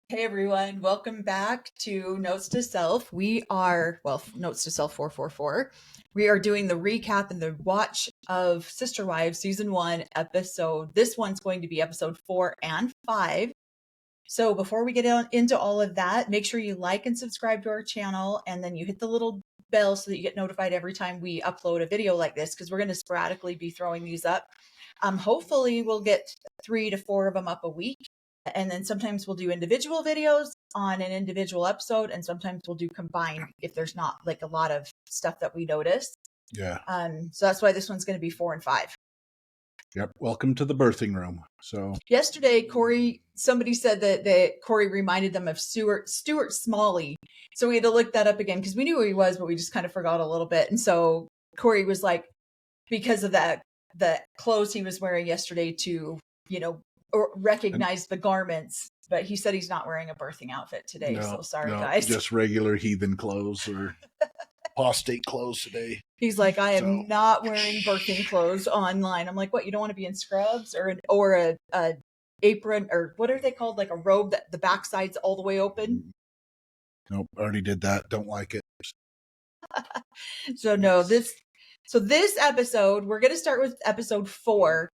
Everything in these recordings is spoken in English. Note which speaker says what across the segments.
Speaker 1: Hey everyone, welcome back to Notes to Self. We are, Notes to Self 444. We are doing the recap and the watch of Sister Wives season 1 episode. This one's going to be episode 4 and 5. So before we get into all of that, make sure you like and subscribe to our channel, and then you hit the little bell so that you get notified every time we upload a video like this, because we're going to sporadically be throwing these up. Hopefully we'll get 3 to 4 of them up a week. And then sometimes we'll do individual videos on an individual episode, and sometimes we'll do combined if there's not like a lot of stuff that we notice.
Speaker 2: Yeah.
Speaker 1: So that's why this one's going to be 4 and 5.
Speaker 2: Yep. Welcome to the birthing room. So
Speaker 1: yesterday, somebody said that Corey reminded them of Stuart Smalley. So we had to look that up again because we knew who he was, but we just kind of forgot a little bit. And so Corey was like, because of that, the clothes he was wearing yesterday to, or recognize the garments, but he said he's not wearing a birthing outfit today. So sorry, guys.
Speaker 2: Just regular heathen clothes or apostate clothes today.
Speaker 1: He's like, I am not wearing birthing clothes online. I'm like, what? You don't want to be in scrubs or a apron, or what are they called? Like a robe that the backside's all the way open?
Speaker 2: Nope, already did that. Don't like it.
Speaker 1: So no, this episode, we're going to start with episode 4.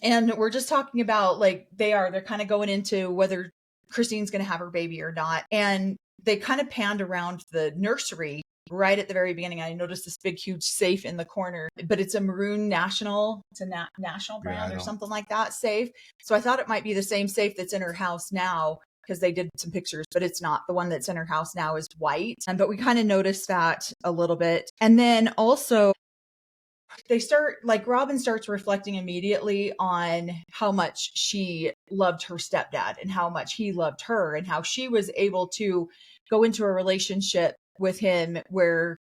Speaker 1: And we're just talking about they're kind of going into whether Christine's going to have her baby or not. And they kind of panned around the nursery right at the very beginning. I noticed this big, huge safe in the corner, but it's a maroon national. It's a national brand or something like that safe. So I thought it might be the same safe that's in her house now, because they did some pictures, but it's not. The one that's in her house now is white. But we kind of noticed that a little bit. And then also, Robin starts reflecting immediately on how much she loved her stepdad and how much he loved her, and how she was able to go into a relationship with him where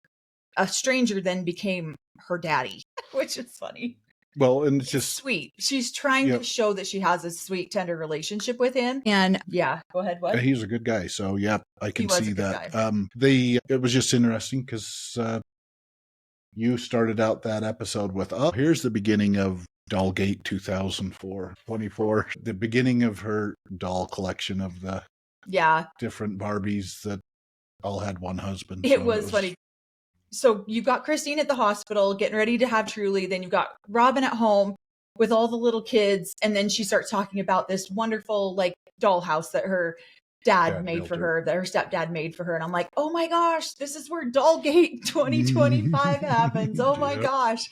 Speaker 1: a stranger then became her daddy, which is funny.
Speaker 2: Well, and it's just
Speaker 1: sweet. She's trying to show that she has a sweet, tender relationship with him. And yeah, go ahead. What?
Speaker 2: He's a good guy. So yeah, I can see that. It was just interesting because you started out that episode with, here's the beginning of Dollgate 2024, the beginning of her doll collection of the different Barbies that all had one husband.
Speaker 1: It was funny. So you've got Christine at the hospital getting ready to have Truly. Then you've got Robin at home with all the little kids. And then she starts talking about this wonderful dollhouse that her dad made for her, that her stepdad made for her. And I'm like, oh my gosh, this is where Dollgate 2025 happens. Oh my gosh.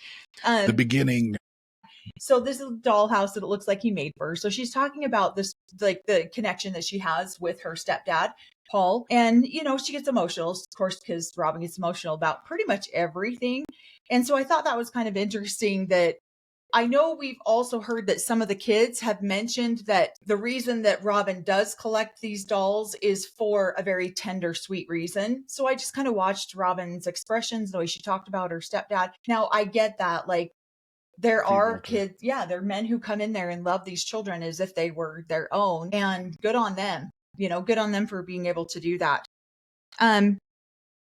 Speaker 2: The beginning.
Speaker 1: So this is a dollhouse that it looks like he made for her. So she's talking about this, the connection that she has with her stepdad, Paul. And, she gets emotional, of course, because Robin gets emotional about pretty much everything. And so I thought that was kind of interesting that I know we've also heard that some of the kids have mentioned that the reason that Robin does collect these dolls is for a very tender, sweet reason. So I just kind of watched Robin's expressions, the way she talked about her stepdad. Now I get that, there are kids, there are men who come in there and love these children as if they were their own, and good on them, good on them for being able to do that.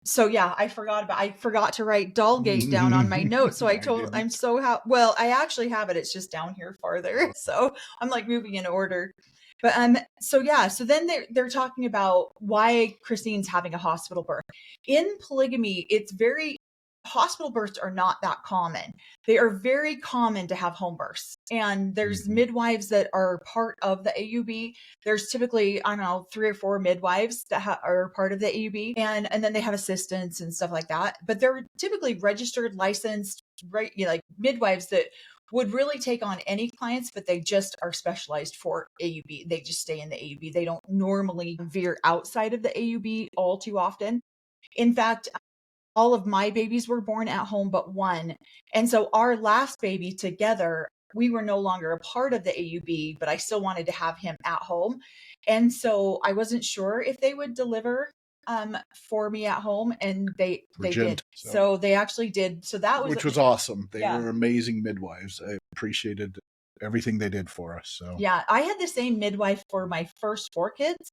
Speaker 1: So yeah, I forgot to write Dollgate down on my notes. So I'm so happy. Well, I actually have it. It's just down here farther. So I'm moving in order. But so then they're talking about why Christine's having a hospital birth. In polygamy, hospital births are not that common. They are very common to have home births. And there's midwives that are part of the AUB. There's typically, 3 or 4 midwives that are part of the AUB. And then they have assistants and stuff like that. But they're typically registered, licensed, right? Midwives that would really take on any clients, but they just are specialized for AUB. They just stay in the AUB. They don't normally veer outside of the AUB all too often. In fact, all of my babies were born at home but one. And so our last baby together, we were no longer a part of the AUB, but I still wanted to have him at home. And so I wasn't sure if they would deliver for me at home, and they did. So they actually did. So that was,
Speaker 2: which was awesome. They were amazing midwives. I appreciated everything they did for us. So
Speaker 1: yeah, I had the same midwife for my first 4 kids.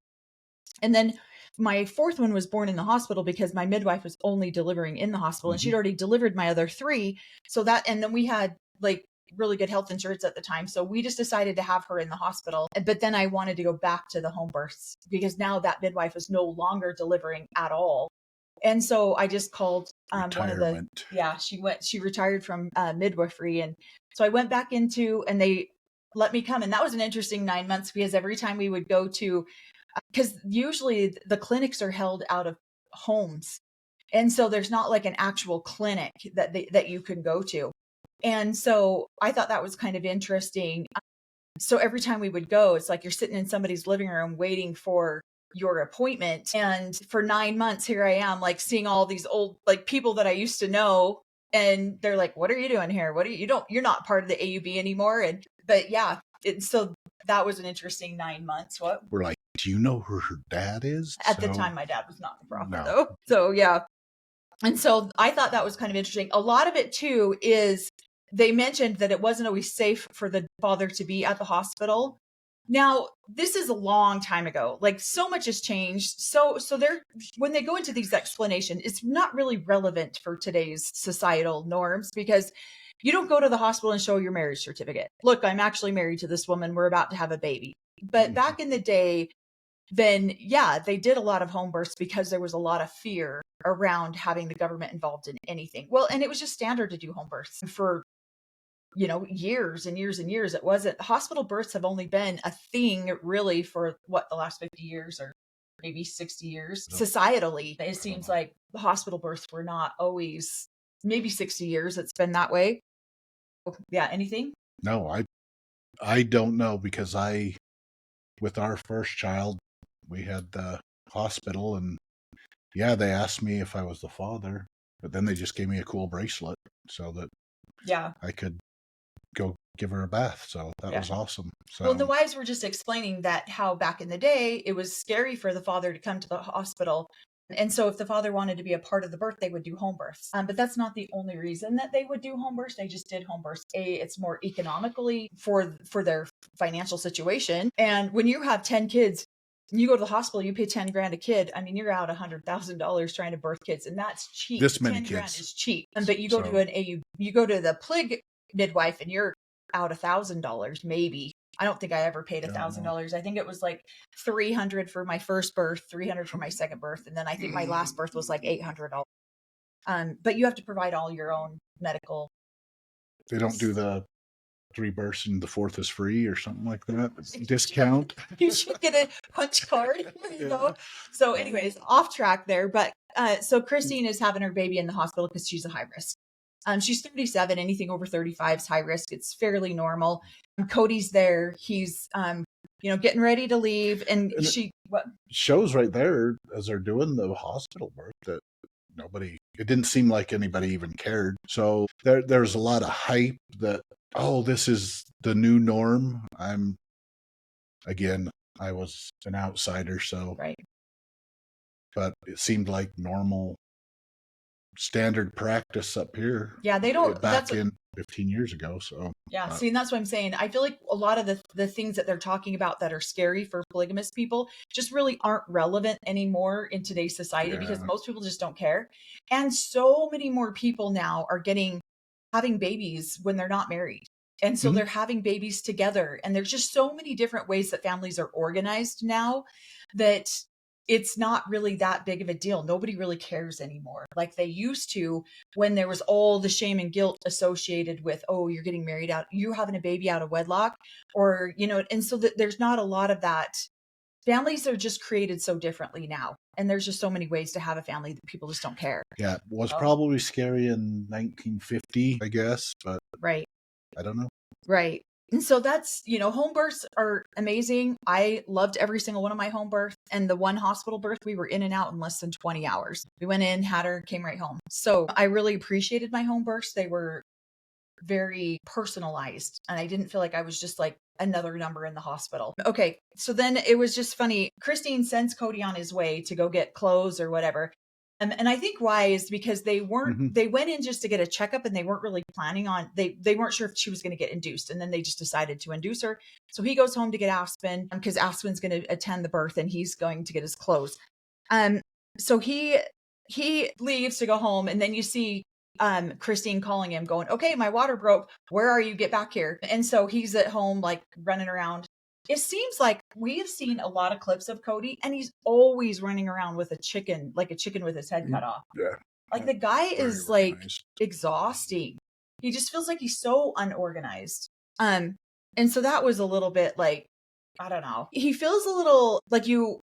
Speaker 1: And then my 4th one was born in the hospital because my midwife was only delivering in the hospital, and she'd already delivered my other 3. So that, and then we had really good health insurance at the time. So we just decided to have her in the hospital. But then I wanted to go back to the home births because now that midwife was no longer delivering at all. And so I just called one of the, she retired from midwifery. And so I went back into, and they let me come. And that was an interesting 9 months because every time we would go to, because usually the clinics are held out of homes. And so there's not like an actual clinic that you can go to. And so I thought that was kind of interesting. So every time we would go, it's like you're sitting in somebody's living room waiting for your appointment. And for 9 months, here I am, like seeing all these old, like people that I used to know. And they're like, what are you doing here? You're not part of the AUB anymore. But yeah, so that was an interesting 9 months. What?
Speaker 2: We're like, do you know who her dad is?
Speaker 1: At the time, my dad was not for profit though. So yeah. And so I thought that was kind of interesting. A lot of it too is they mentioned that it wasn't always safe for the father to be at the hospital. Now, this is a long time ago. Like so much has changed. So when they go into these explanations, it's not really relevant for today's societal norms because you don't go to the hospital and show your marriage certificate. Look, I'm actually married to this woman. We're about to have a baby. But back in the day, then yeah, they did a lot of home births because there was a lot of fear around having the government involved in anything. Well, and it was just standard to do home births for, years and years and years. It wasn't, hospital births have only been a thing really for the last 50 years or maybe 60 years. Societally, it seems like the hospital births were not always, maybe 60 years. It's been that way. Yeah. Anything?
Speaker 2: No, I don't know because with our first child, we had the hospital and yeah, they asked me if I was the father, but then they just gave me a cool bracelet so that I could go give her a bath. So that was awesome. So,
Speaker 1: well, the wives were just explaining that how back in the day, it was scary for the father to come to the hospital. And so if the father wanted to be a part of the birth, they would do home births. But that's not the only reason that they would do home births. They just did home births. It's more economically for their financial situation. And when you have 10 kids, you go to the hospital, you pay 10 grand a kid. I mean, you're out $100,000 trying to birth kids, and that's cheap.
Speaker 2: This many
Speaker 1: 10
Speaker 2: kids
Speaker 1: grand is cheap. But you go to you go to the Plig midwife, and you're out $1,000 maybe. I don't think I ever paid $1,000. I think it was like $300 for my first birth, $300 for my second birth, and then I think my last birth was like $800. But you have to provide all your own medical.
Speaker 2: They don't do the 3 births and the 4th is free or something like that. Discount.
Speaker 1: You should get a punch card. So, anyways, off track there. But so Christine is having her baby in the hospital because she's a high risk. She's 37. Anything over 35 is high risk. It's fairly normal. Cody's there. He's getting ready to leave, and what
Speaker 2: shows right there as they're doing the hospital birth that it didn't seem like anybody even cared. So there's a lot of hype that, this is the new norm. I was an outsider, so
Speaker 1: right.
Speaker 2: But it seemed like normal standard practice up here.
Speaker 1: Yeah, they don't
Speaker 2: in 15 years ago. So
Speaker 1: yeah, see, and that's what I'm saying. I feel like a lot of the things that they're talking about that are scary for polygamous people just really aren't relevant anymore in today's society because most people just don't care. And so many more people now are having babies when they're not married. And so they're having babies together. And there's just so many different ways that families are organized now that it's not really that big of a deal. Nobody really cares anymore like they used to when there was all the shame and guilt associated with, you're getting married out, you're having a baby out of wedlock, or, and so that there's not a lot of that. Families are just created so differently now. And there's just so many ways to have a family that people just don't care.
Speaker 2: Yeah, it was probably scary in 1950, I guess, but
Speaker 1: right.
Speaker 2: I don't know.
Speaker 1: Right. And so that's, home births are amazing. I loved every single one of my home births. And the one hospital birth, we were in and out in less than 20 hours. We went in, had her, came right home. So I really appreciated my home births. They were very personalized. And I didn't feel like I was just like another number in the hospital. Okay. So then it was just funny. Christine sends Cody on his way to go get clothes or whatever. And I think why is because they weren't, they went in just to get a checkup and they weren't really planning on, they weren't sure if she was going to get induced. And then they just decided to induce her. So he goes home to get Aspen because Aspen's going to attend the birth and he's going to get his clothes. So he leaves to go home. And then you see Christine calling him going, okay, my water broke. Where are you? Get back here. And so he's at home, like running around. It seems like we have seen a lot of clips of Cody and he's always running around with a chicken, like a chicken with his head cut off.
Speaker 2: Yeah.
Speaker 1: Like the guy is like exhausting. He just feels like he's so unorganized. And so that was a little bit like, I don't know. He feels a little like you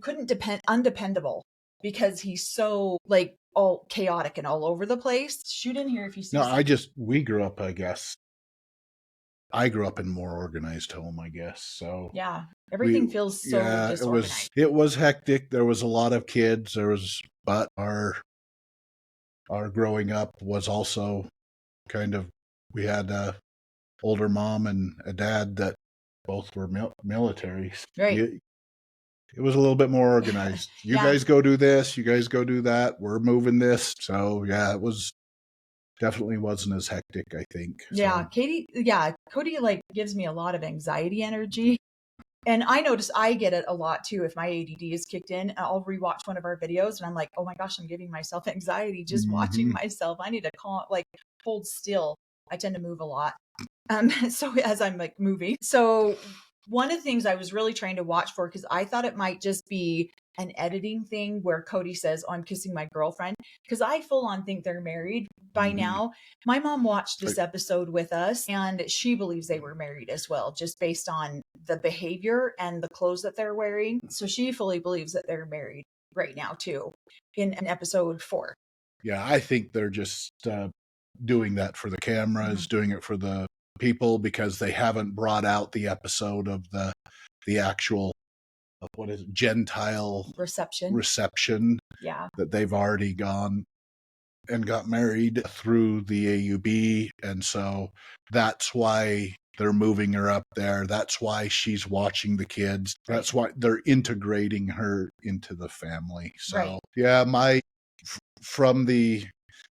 Speaker 1: couldn't undependable because he's so like all chaotic and all over the place. Shoot in here if you see.
Speaker 2: No, we grew up, I guess. I grew up in a more organized home, I guess. So
Speaker 1: yeah, everything feels so disorganized.
Speaker 2: It was hectic. There was a lot of kids. But our growing up was also kind of, we had a older mom and a dad that both were military.
Speaker 1: Right.
Speaker 2: It was a little bit more organized. You guys go do this. You guys go do that. We're moving this. So yeah, it was definitely wasn't as hectic, I think.
Speaker 1: Yeah. So. Cody like gives me a lot of anxiety energy. And I notice I get it a lot too. If my ADD is kicked in, I'll rewatch one of our videos and I'm like, oh my gosh, I'm giving myself anxiety just watching myself. I need to hold still. I tend to move a lot. So as I'm like moving. So one of the things I was really trying to watch for, because I thought it might just be an editing thing where Cody says, oh, I'm kissing my girlfriend, because I full on think they're married by now. My mom watched this episode with us and she believes they were married as well, just based on the behavior and the clothes that they're wearing. So she fully believes that they're married right now too, in episode 4.
Speaker 2: Yeah, I think they're just doing that for the cameras, doing it for the people, because they haven't brought out the episode of the actual what is it, Gentile reception that they've already gone and got married through the AUB, and so that's why they're moving her up there. That's why she's watching the kids. That's why they're integrating her into the family. So yeah,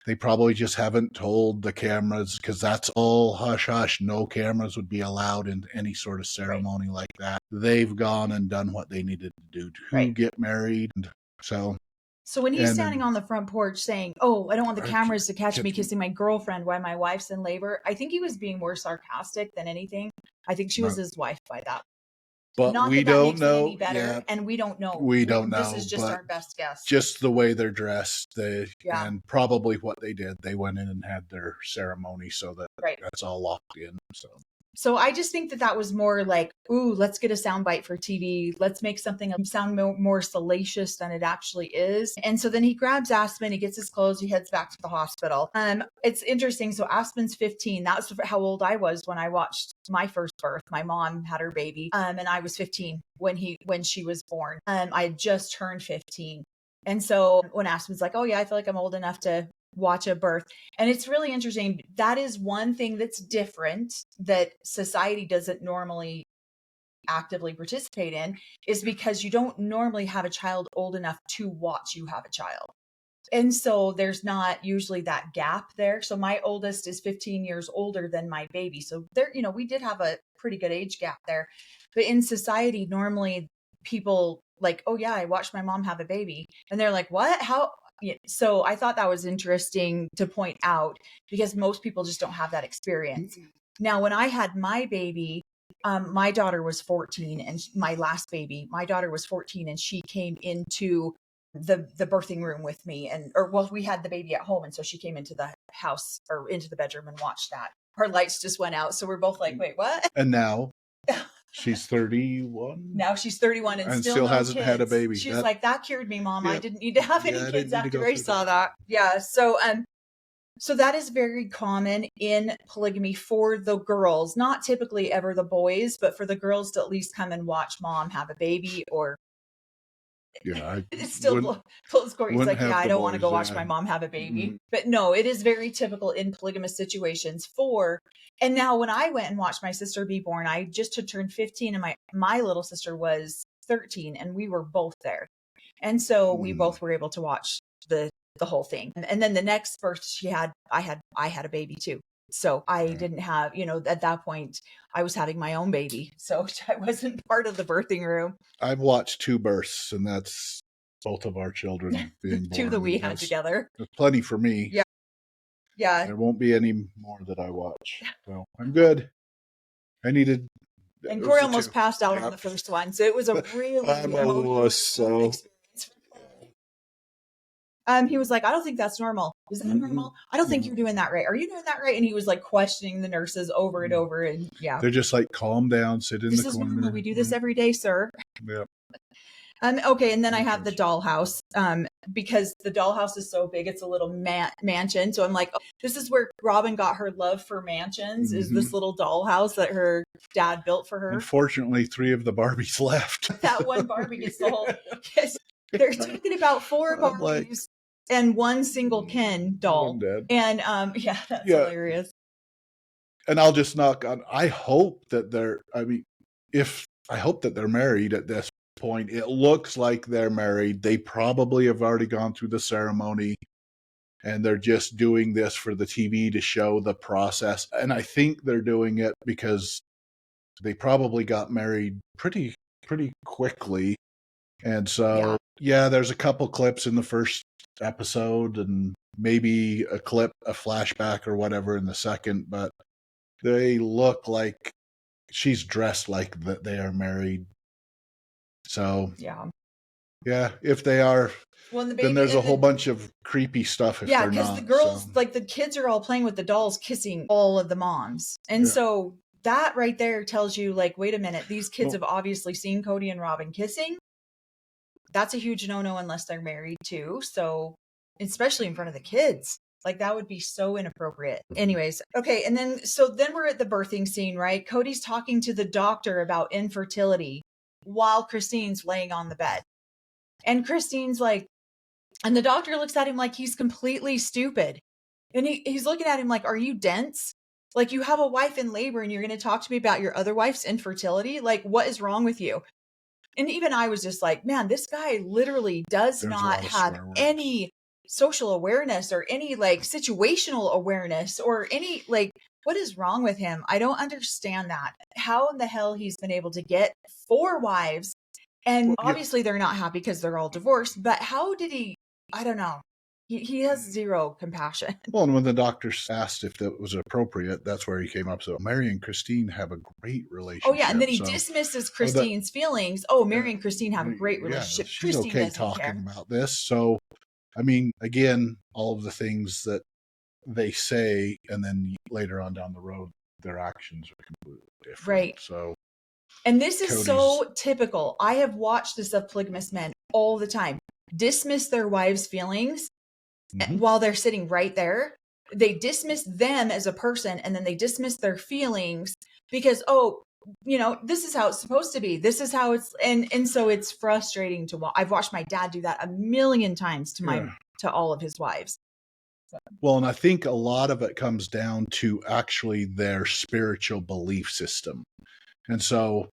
Speaker 2: they probably just haven't told the cameras, because that's all hush hush. No cameras would be allowed in any sort of ceremony like that. They've gone and done what they needed to do to get married. So
Speaker 1: when he's standing on the front porch saying, oh, I don't want the cameras to catch me kissing my girlfriend while my wife's in labor, I think he was being more sarcastic than anything. I think she was his wife by that.
Speaker 2: But
Speaker 1: not
Speaker 2: we
Speaker 1: that
Speaker 2: don't
Speaker 1: makes
Speaker 2: know.
Speaker 1: It any better, and we don't know.
Speaker 2: We don't know.
Speaker 1: This is just our best guess.
Speaker 2: Just the way they're dressed, and probably what they did. They went in and had their ceremony, so that that's all locked in. So
Speaker 1: I just think that was more like, ooh, let's get a soundbite for TV. Let's make something sound more salacious than it actually is. And so then he grabs Aspen, he gets his clothes, he heads back to the hospital. It's interesting. So Aspen's 15. That's how old I was when I watched my first birth. My mom had her baby, and I was 15 when she was born. I had just turned 15. And so when Aspen's like, oh yeah, I feel like I'm old enough to watch a birth. And it's really interesting. That is one thing that's different that society doesn't normally actively participate in, is because you don't normally have a child old enough to watch you have a child. And so there's not usually that gap there. So my oldest is 15 years older than my baby. So there, we did have a pretty good age gap there. But in society, normally people like, oh yeah, I watched my mom have a baby. And they're like, what? How? So I thought that was interesting to point out, because most people just don't have that experience. Now, when I had my baby, my daughter was 14, and my last baby, my daughter was 14, and she came into the birthing room with me, we had the baby at home, and so she came into the house or into the bedroom and watched that. Her lights just went out, so we're both like, wait, what?
Speaker 2: And now she's 31.
Speaker 1: Now she's 31 and still
Speaker 2: hasn't had a baby.
Speaker 1: She's like, that cured me, Mom. I didn't need to have any kids after I saw that. Yeah. So that is very common in polygamy for the girls, not typically ever the boys, but for the girls to at least come and watch mom have a baby, or it's still close court. He's like, yeah, I don't want to go watch my mom have a baby. Mm-hmm. But no, it is very typical in polygamous situations and now when I went and watched my sister be born, I just had turned 15 and my little sister was 13, and we were both there. And so we both were able to watch the whole thing. And then the next birth she had, I had a baby too. So I didn't have, at that point I was having my own baby. So I wasn't part of the birthing room.
Speaker 2: I've watched 2 births, and that's both of our children being born.
Speaker 1: 2 that we had together.
Speaker 2: Plenty for me.
Speaker 1: Yeah. Yeah.
Speaker 2: There won't be any more that I watch. So I'm good. I needed.
Speaker 1: And Corey almost passed out on the first one, so it was a really emotional experience. He was like, I don't think that's normal. Is that normal? I don't think you're doing that right. Are you doing that right? And he was like questioning the nurses over and over. And yeah,
Speaker 2: they're just like, calm down, sit in the corner.
Speaker 1: This is normal. We do this every day, sir.
Speaker 2: Yep.
Speaker 1: Okay, and then I have the dollhouse, because the dollhouse is so big, it's a little mansion. So I'm like, oh, this is where Robin got her love for mansions, is this little dollhouse that her dad built for her.
Speaker 2: Unfortunately, 3 of the Barbies left.
Speaker 1: That one Barbie gets the whole. They're talking about 4 Barbies and 1 single Ken doll. And yeah, that's hilarious.
Speaker 2: And I'll just knock on. I hope that they're married at this point. It looks like they're married. They probably have already gone through the ceremony, and they're just doing this for the TV to show the process. And I think they're doing it because they probably got married pretty quickly. And so, yeah, there's a couple clips in the first episode and maybe a flashback or whatever in the second, but they look like she's dressed like that they are married. So yeah, if they are, then there's a whole bunch of creepy stuff if they're not. Yeah, because
Speaker 1: the girls, like the kids are all playing with the dolls, kissing all of the moms. And so that right there tells you, like, wait a minute, these kids have obviously seen Cody and Robin kissing. That's a huge no-no unless they're married too. So especially in front of the kids. Like, that would be so inappropriate. Anyways, okay. And then we're at the birthing scene, right? Cody's talking to the doctor about infertility while Christine's laying on the bed. And Christine's like, and the doctor looks at him like he's completely stupid. And he's looking at him like, are you dense? Like, you have a wife in labor and you're going to talk to me about your other wife's infertility? Like, what is wrong with you? And even I was just like, man, this guy literally does not have any social awareness or any like situational awareness or any like, what is wrong with him? I don't understand that. How in the hell he's been able to get 4 wives, and obviously they're not happy because they're all divorced, but how did he, I don't know. He has zero compassion.
Speaker 2: Well, and when the doctor asked if that was appropriate, that's where he came up. So Mary and Christine have a great relationship.
Speaker 1: Oh, yeah. And then he dismisses Christine's feelings. Oh, Mary and Christine have a great relationship.
Speaker 2: She's
Speaker 1: Christine
Speaker 2: okay talking about this. So, I mean, again, all of the things that they say, and then later on down the road, their actions are completely different.
Speaker 1: Right.
Speaker 2: So,
Speaker 1: and this is so typical. I have watched this of polygamous men all the time. Dismiss their wives' feelings while they're sitting right there. They dismiss them as a person, and then they dismiss their feelings because, oh, you know, this is how it's supposed to be. This is how it's, and so it's frustrating to watch. I've watched my dad do that a million times to all of his wives.
Speaker 2: Well, and I think a lot of it comes down to actually their spiritual belief system. And so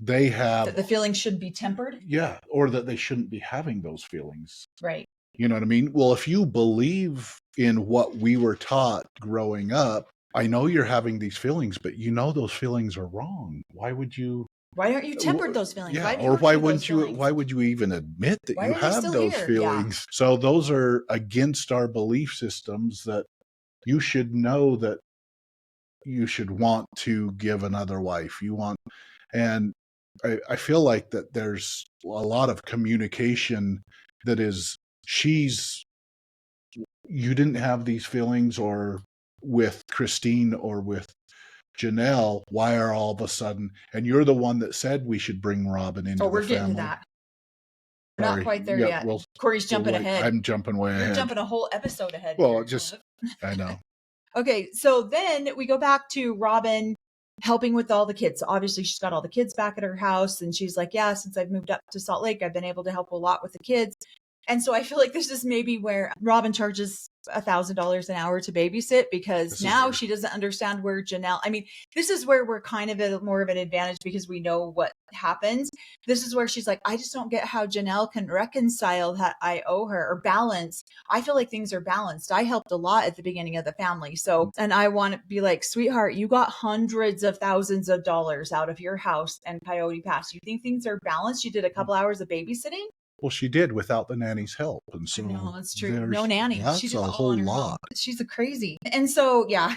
Speaker 2: they have
Speaker 1: that the feelings should be tempered.
Speaker 2: Yeah. Or that they shouldn't be having those feelings.
Speaker 1: Right.
Speaker 2: You know what I mean? Well, if you believe in what we were taught growing up, I know you're having these feelings, but you know those feelings are wrong. Why aren't you
Speaker 1: tempered those feelings?
Speaker 2: Yeah, why would you even admit that you have those feelings? Yeah. So those are against our belief systems, that you should know that you should want to give another wife. And I feel like that there's a lot of communication that is, you didn't have these feelings, or with Christine or with Janelle, why are all of a sudden, and you're the one that said we should bring Robin into the family.
Speaker 1: We're getting to that. We're not quite there yet. Corey's jumping ahead.
Speaker 2: I'm jumping way ahead.
Speaker 1: You're jumping a whole episode ahead.
Speaker 2: Well, I know.
Speaker 1: Okay, so then we go back to Robin helping with all the kids. So obviously she's got all the kids back at her house, and she's like, yeah, since I've moved up to Salt Lake, I've been able to help a lot with the kids. And so I feel like this is maybe where Robin charges $1,000 an hour to babysit, because now she doesn't understand where Janelle, I mean, this is where we're kind of at more of an advantage because we know what happens. This is where she's like, I just don't get how Janelle can reconcile that I owe her, or balance. I feel like things are balanced. I helped a lot at the beginning of the family. So, and I want to be like, sweetheart, you got hundreds of thousands of dollars out of your house and Coyote Pass. You think things are balanced? You did a couple hours of babysitting?
Speaker 2: Well, she did without the nanny's help. And so
Speaker 1: no, that's true. No nanny. She
Speaker 2: that's
Speaker 1: did
Speaker 2: a
Speaker 1: all
Speaker 2: whole
Speaker 1: on her own.
Speaker 2: lot.
Speaker 1: She's a crazy. And so, yeah.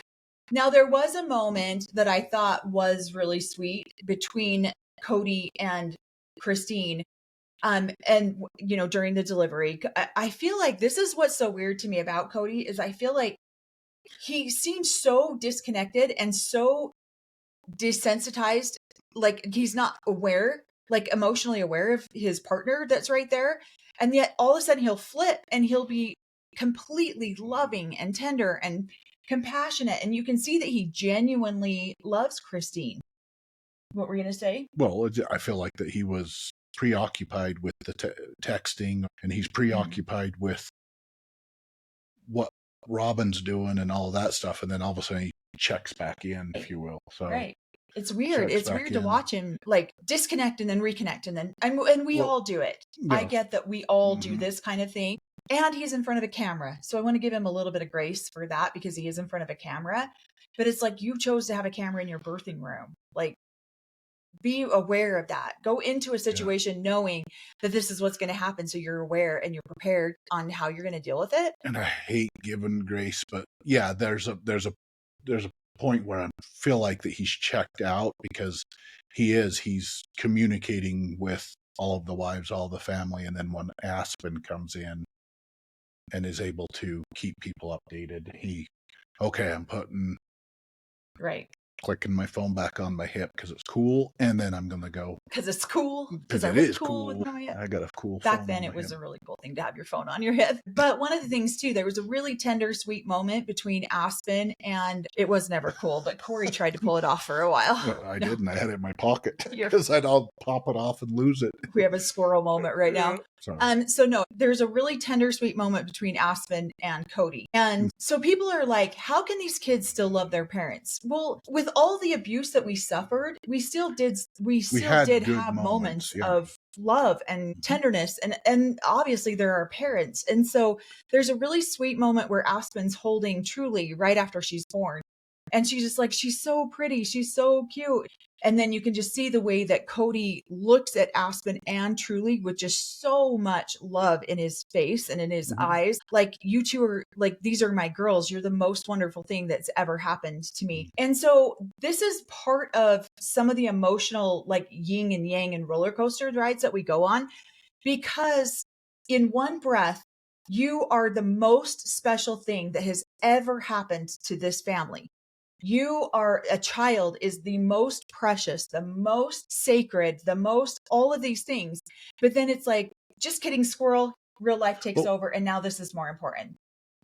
Speaker 1: Now there was a moment that I thought was really sweet between Cody and Christine. And during the delivery, I feel like this is what's so weird to me about Cody is I feel like he seems so disconnected and so desensitized, like he's not aware, like emotionally aware of his partner that's right there. And yet all of a sudden he'll flip and he'll be completely loving and tender and compassionate. And you can see that he genuinely loves Christine. What were you going to say?
Speaker 2: Well, I feel like that he was preoccupied with the texting, and he's preoccupied with what Robin's doing and all of that stuff. And then all of a sudden he checks back in, if you will. So
Speaker 1: right. It's weird. It's weird to watch him like disconnect and then reconnect and we all do it. Yeah. I get that we all do this kind of thing. And he's in front of a camera. So I want to give him a little bit of grace for that because he is in front of a camera. But it's like you chose to have a camera in your birthing room. Like, be aware of that. Go into a situation knowing that this is what's going to happen. So you're aware and you're prepared on how you're going to deal with it.
Speaker 2: And I hate giving grace, but yeah, there's a point where I feel like that he's checked out because he's communicating with all of the wives, all the family. And then when Aspen comes in and is able to keep people updated, I'm putting clicking my phone back on my hip because it's cool, and then I'm gonna go
Speaker 1: because it's cool because
Speaker 2: it is cool. I got a cool
Speaker 1: back then it was a really cool thing to have your phone on your hip. But one of the things too, there was a really tender sweet moment between Aspen, and it was never cool, but Corey tried to pull it off for a while.
Speaker 2: Well, I didn't. I had it in my pocket because I'll pop it off and lose it.
Speaker 1: We have a squirrel moment right now. So no, there's a really tender sweet moment between Aspen and Cody. And so people are like, how can these kids still love their parents? Well, with all the abuse that we suffered, we still did have moments of love and tenderness, and obviously there are parents. And so there's a really sweet moment where Aspen's holding Truly right after she's born. And she's just like, she's so pretty. She's so cute. And then you can just see the way that Cody looks at Aspen and Truly with just so much love in his face and in his eyes. Like, you two are like, these are my girls. You're the most wonderful thing that's ever happened to me. And so this is part of some of the emotional, like, yin and yang and roller coaster rides that we go on, because in one breath, you are the most special thing that has ever happened to this family. You are a child is the most precious, the most sacred, the most, all of these things. But then it's like, just kidding, squirrel, real life takes over. And now this is more important.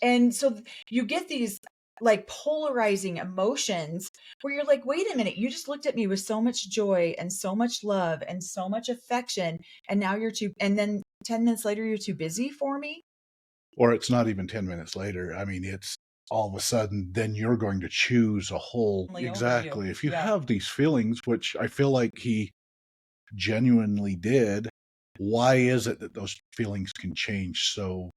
Speaker 1: And so you get these like polarizing emotions where you're like, wait a minute, you just looked at me with so much joy and so much love and so much affection. And now and then 10 minutes later, you're too busy for me.
Speaker 2: Or it's not even 10 minutes later. I mean, it's all of a sudden, then you're going to choose a whole. Exactly. If you have these feelings, which I feel like he genuinely did, why is it that those feelings can change so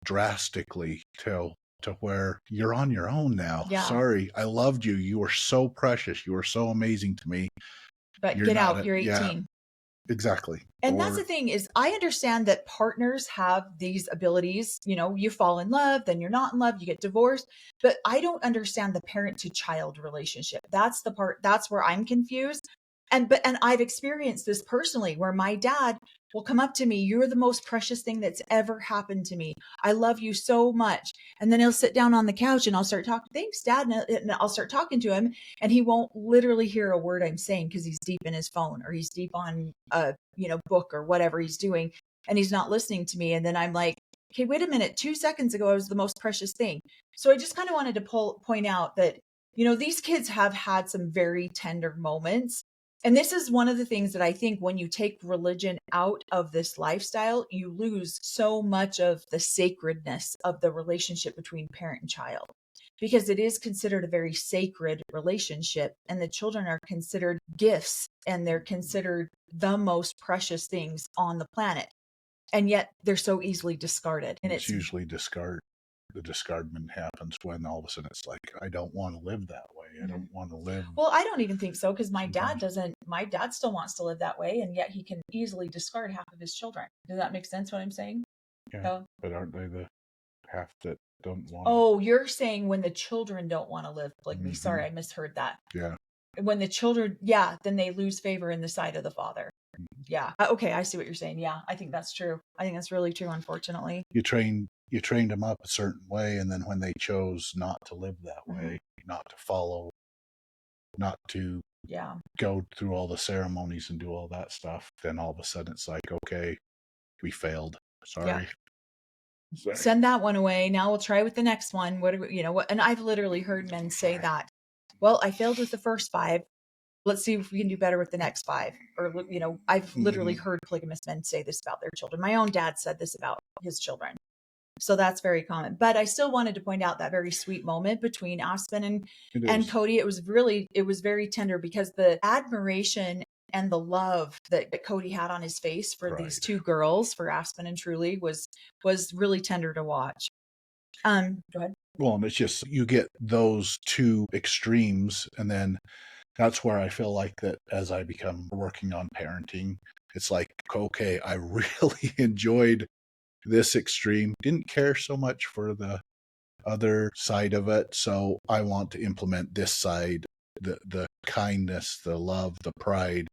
Speaker 2: drastically to where you're on your own now? Yeah. Sorry, I loved you. You were so precious. You were so amazing to me.
Speaker 1: But get out. You're 18. Yeah.
Speaker 2: Exactly.
Speaker 1: And that's the thing is, I understand that partners have these abilities. You know, you fall in love, then you're not in love, you get divorced. But I don't understand the parent to child relationship. That's the part, that's where I'm confused. And I've experienced this personally where my dad will come up to me. You're the most precious thing that's ever happened to me. I love you so much. And then he'll sit down on the couch and I'll start talking. Thanks, Dad. And I'll start talking to him and he won't literally hear a word I'm saying because he's deep in his phone or he's deep on a book or whatever he's doing. And he's not listening to me. And then I'm like, okay, wait a minute. 2 seconds ago, I was the most precious thing. So I just kind of wanted to point out that, these kids have had some very tender moments. And this is one of the things that I think when you take religion out of this lifestyle, you lose so much of the sacredness of the relationship between parent and child, because it is considered a very sacred relationship and the children are considered gifts and they're considered the most precious things on the planet. And yet they're so easily discarded. And it's
Speaker 2: usually discarded. the discardment happens when all of a sudden it's like, I don't want to live that way. I don't want to live.
Speaker 1: Well, I don't even think so, because my dad still wants to live that way, and yet he can easily discard half of his children. Does that make sense what I'm saying?
Speaker 2: Yeah, so, but aren't they the half that don't want?
Speaker 1: Oh, you're saying when the children don't want to live polygamy. Sorry, I misheard that.
Speaker 2: Yeah.
Speaker 1: When the children, then they lose favor in the sight of the father. Yeah. Okay, I see what you're saying. Yeah, I think that's true. I think that's really true, unfortunately.
Speaker 2: You trained them up a certain way, and then when they chose not to live that way, not to follow, not to go through all the ceremonies and do all that stuff, then all of a sudden it's like, okay, we failed. Sorry.
Speaker 1: Send that one away. Now we'll try with the next one. What do we, and I've literally heard men say that. Well, I failed with the first 5. Let's see if we can do better with the next 5. Or, I've literally heard polygamous men say this about their children. My own dad said this about his children. So that's very common. But I still wanted to point out that very sweet moment between Aspen and Cody. It was very tender, because the admiration and the love that Cody had on his face for these 2 girls, for Aspen and Truly, was really tender to watch. Go ahead.
Speaker 2: Well, and it's just, you get those 2 extremes, and then that's where I feel like that as I become working on parenting, it's like, okay, I really enjoyed this extreme, didn't care so much for the other side of it, so I want to implement this side, the kindness, the love, the pride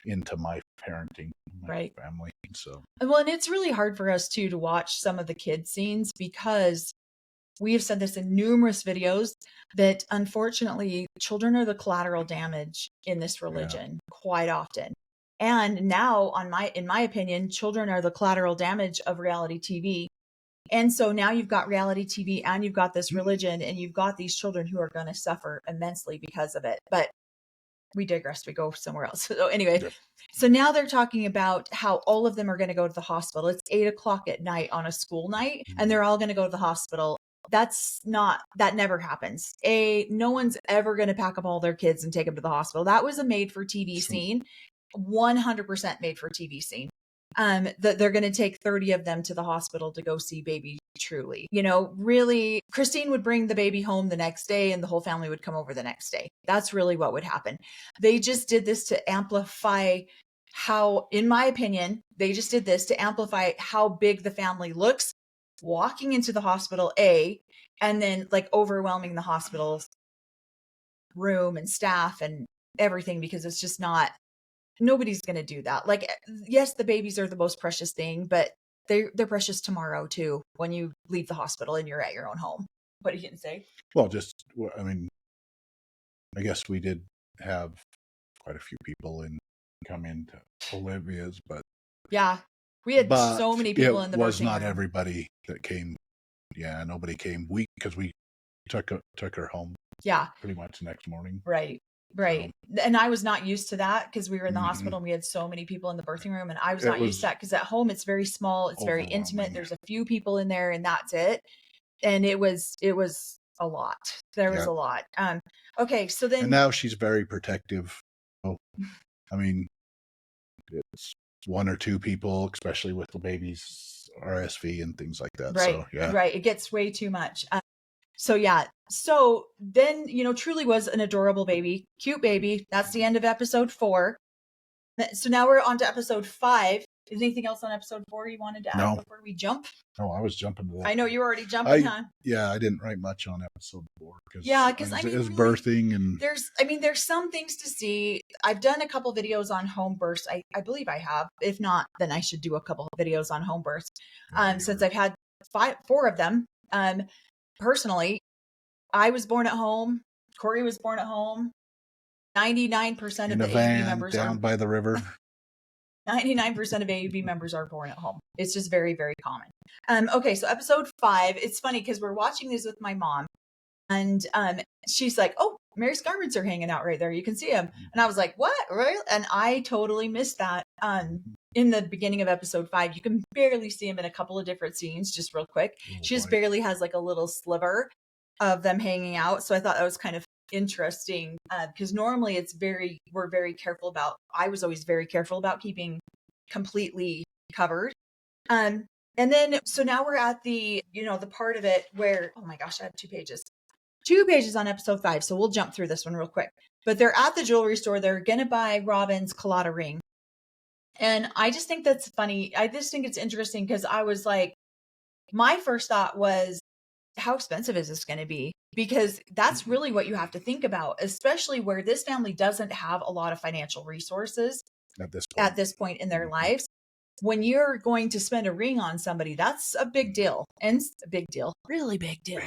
Speaker 2: into my parenting, my family. So,
Speaker 1: well, and it's really hard for us too to watch some of the kids scenes, because we have said this in numerous videos that unfortunately children are the collateral damage in this religion quite often. And now, in my opinion, children are the collateral damage of reality TV. And so now you've got reality TV and you've got this religion, and you've got these children who are going to suffer immensely because of it. But we digress. We go somewhere else. So anyway, so now they're talking about how all of them are going to go to the hospital. It's 8:00 at night on a school night, and they're all going to go to the hospital. That never happens. No one's ever going to pack up all their kids and take them to the hospital. That was a made for TV scene. 100% made for TV scene. That they're going to take 30 of them to the hospital to go see baby Truly. Really, Christine would bring the baby home the next day, and the whole family would come over the next day. That's really what would happen. They just did this to amplify how, in my opinion, they just did this to amplify how big the family looks walking into the hospital, and then like overwhelming the hospital's room and staff and everything, because it's just not, nobody's going to do that. Like, yes, the babies are the most precious thing, but they're precious tomorrow too, when you leave the hospital and you're at your own home. What are you going to say?
Speaker 2: Well, I guess we did have quite a few people come into Olivia's, but
Speaker 1: we had so many people in the birthing room. It was
Speaker 2: not everybody that came. Yeah, nobody came. Because we took her home.
Speaker 1: Yeah,
Speaker 2: pretty much the next morning.
Speaker 1: Right. And I was not used to that, because we were in the hospital and we had so many people in the birthing room, and I was not used to that, because at home it's very small, it's very intimate. There's a few people in there and that's it. And it was a lot. There was a lot. Okay, so then,
Speaker 2: and now she's very protective. It's 1 or 2 people, especially with the baby's RSV and things like that.
Speaker 1: Right.
Speaker 2: So,
Speaker 1: right. It gets way too much. So then, Truly was an adorable baby, cute baby. That's the end of episode 4. So now we're on to episode 5. Is anything else on episode 4 you wanted to add before we jump?
Speaker 2: No, I was jumping to that.
Speaker 1: I know you were already jumping, huh?
Speaker 2: Yeah, I didn't write much on episode 4.
Speaker 1: Because
Speaker 2: it was birthing, and
Speaker 1: there's some things to see. I've done a couple videos on home births. I believe I have. If not, then I should do a couple of videos on home births. Since I've had 4 of them. Personally, I was born at home. Corey was born at home. 99% of the AUB members
Speaker 2: down by the river.
Speaker 1: 99% of AUB members are born at home. It's just very, very common. Okay, so episode 5. It's funny because we're watching this with my mom, and she's like, "Oh, Mary's garments are hanging out right there. You can see them." And I was like, "What? Really?" And I totally missed that. In the beginning of episode 5, you can barely see them in a couple of different scenes, just real quick. She just barely has like a little sliver of them hanging out. So I thought that was kind of interesting, because normally we're very careful about, I was always very careful about keeping completely covered. And And then, so now we're at the, the part of it where, oh my gosh, I have 2 pages on episode 5. So we'll jump through this one real quick. But they're at the jewelry store. They're going to buy Robin's colada ring. And I just think that's funny. I just think it's interesting because I was like, my first thought was, how expensive is this going to be? Because that's really what you have to think about, especially where this family doesn't have a lot of financial resources at this point in their lives. When you're going to spend a ring on somebody, that's a big deal, and a big deal, really big deal.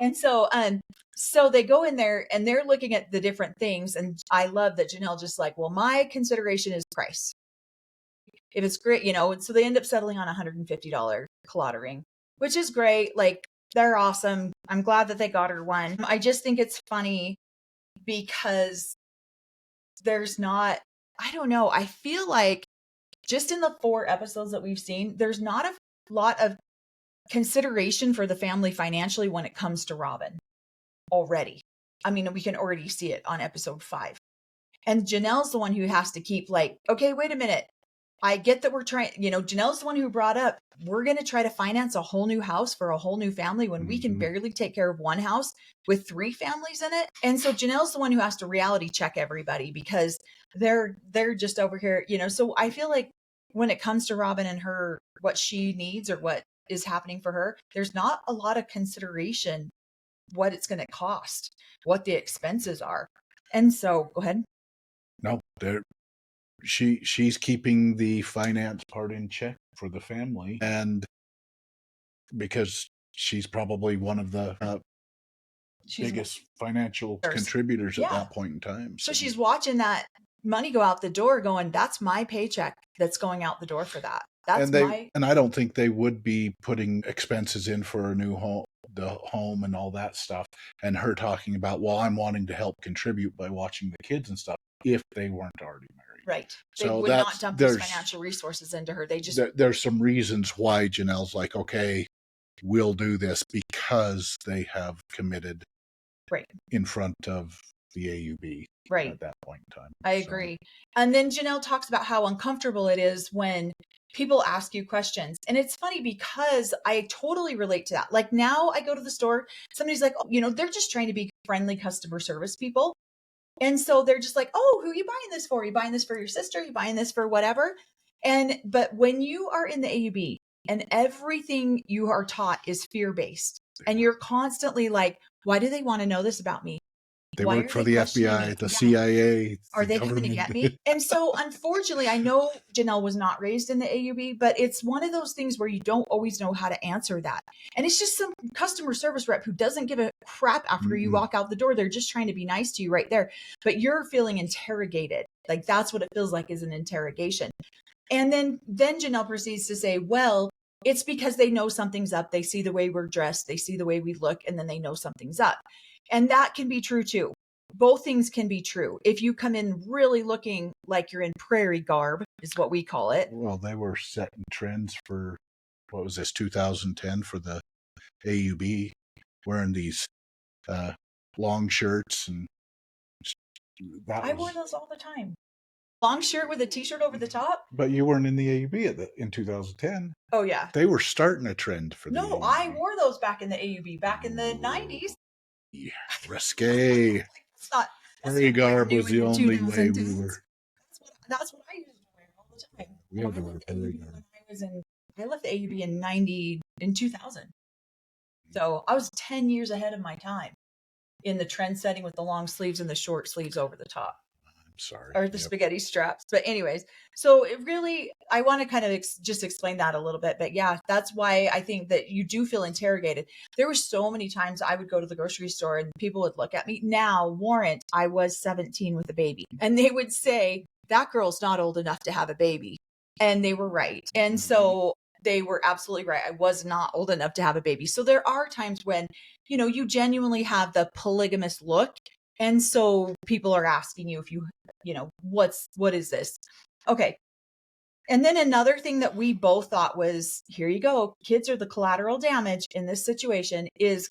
Speaker 1: And so, so they go in there and they're looking at the different things. And I love that Janelle just like, well, my consideration is price. If it's great, so they end up settling on $150 colada ring, which is great. Like, they're awesome. I'm glad that they got her one. I just think it's funny because there's not, I don't know. I feel like just in the 4 episodes that we've seen, there's not a lot of consideration for the family financially when it comes to Robin already. I mean, we can already see it on episode 5. And Janelle's the one who has to keep like, okay, wait a minute. I get that we're trying, Janelle's the one who brought up, we're going to try to finance a whole new house for a whole new family when we can barely take care of one house with 3 families in it. And so Janelle's the one who has to reality check everybody because they're just over here, so I feel like when it comes to Robin and her, what she needs or what is happening for her, there's not a lot of consideration what it's going to cost, what the expenses are. And so go ahead.
Speaker 2: No, she's keeping the finance part in check for the family, and because she's probably one of the biggest financial contributors at that point in time.
Speaker 1: So she's watching that money go out the door going, that's my paycheck that's going out the door for that.
Speaker 2: And I don't think they would be putting expenses in for a new home, the home and all that stuff. And her talking about, well, I'm wanting to help contribute by watching the kids and stuff if they weren't already married.
Speaker 1: Right. They would not dump those financial resources into her. They just...
Speaker 2: There's some reasons why Janelle's like, okay, we'll do this because they have committed in front of the AUB at that point in time.
Speaker 1: I agree. And then Janelle talks about how uncomfortable it is when people ask you questions. And it's funny because I totally relate to that. Like now I go to the store, somebody's like, oh, they're just trying to be friendly customer service people. And so they're just like, oh, who are you buying this for? Are you buying this for your sister? Are you buying this for whatever? But when you are in the AUB and everything you are taught is fear-based and you're constantly like, why do they want to know this about me?
Speaker 2: They work for the FBI, the CIA.
Speaker 1: Are they coming to get me? And so, unfortunately, I know Janelle was not raised in the AUB, but it's one of those things where you don't always know how to answer that. And it's just some customer service rep who doesn't give a crap after you walk out the door. They're just trying to be nice to you right there. But you're feeling interrogated. Like that's what it feels like is an interrogation. And then Janelle proceeds to say, well, it's because they know something's up. They see the way we're dressed. They see the way we look, and then they know something's up. And that can be true too. Both things can be true. If you come in really looking like you're in prairie garb, is what we call it.
Speaker 2: Well, they were setting trends for, what was this, 2010 for the AUB, wearing these long shirts. And
Speaker 1: I wore those all the time. Long shirt with a t-shirt over the top.
Speaker 2: But you weren't in the AUB in 2010.
Speaker 1: Oh, yeah.
Speaker 2: They were starting a trend for the AUB.
Speaker 1: No, I wore those back in the AUB, back in the 90s.
Speaker 2: Yeah, risque. Prairie garb was the only way we were.
Speaker 1: That's what I used to wear all the time. We had to wear prairie garb. I left the AUB in 2000. So I was 10 years ahead of my time in the trend setting with the long sleeves and the short sleeves over the top.
Speaker 2: Sorry.
Speaker 1: Or the spaghetti straps. But anyways, so it really, I want to kind of just explain that a little bit. But yeah, that's why I think that you do feel interrogated. There were so many times I would go to the grocery store and people would look at me. Now, warrant, I was 17 with a baby. And they would say, that girl's not old enough to have a baby. And they were right. And so they were absolutely right. I was not old enough to have a baby. So there are times when, you genuinely have the polygamous look. And so people are asking you if what is this? Okay. And then another thing that we both thought was, here you go, kids are the collateral damage in this situation, is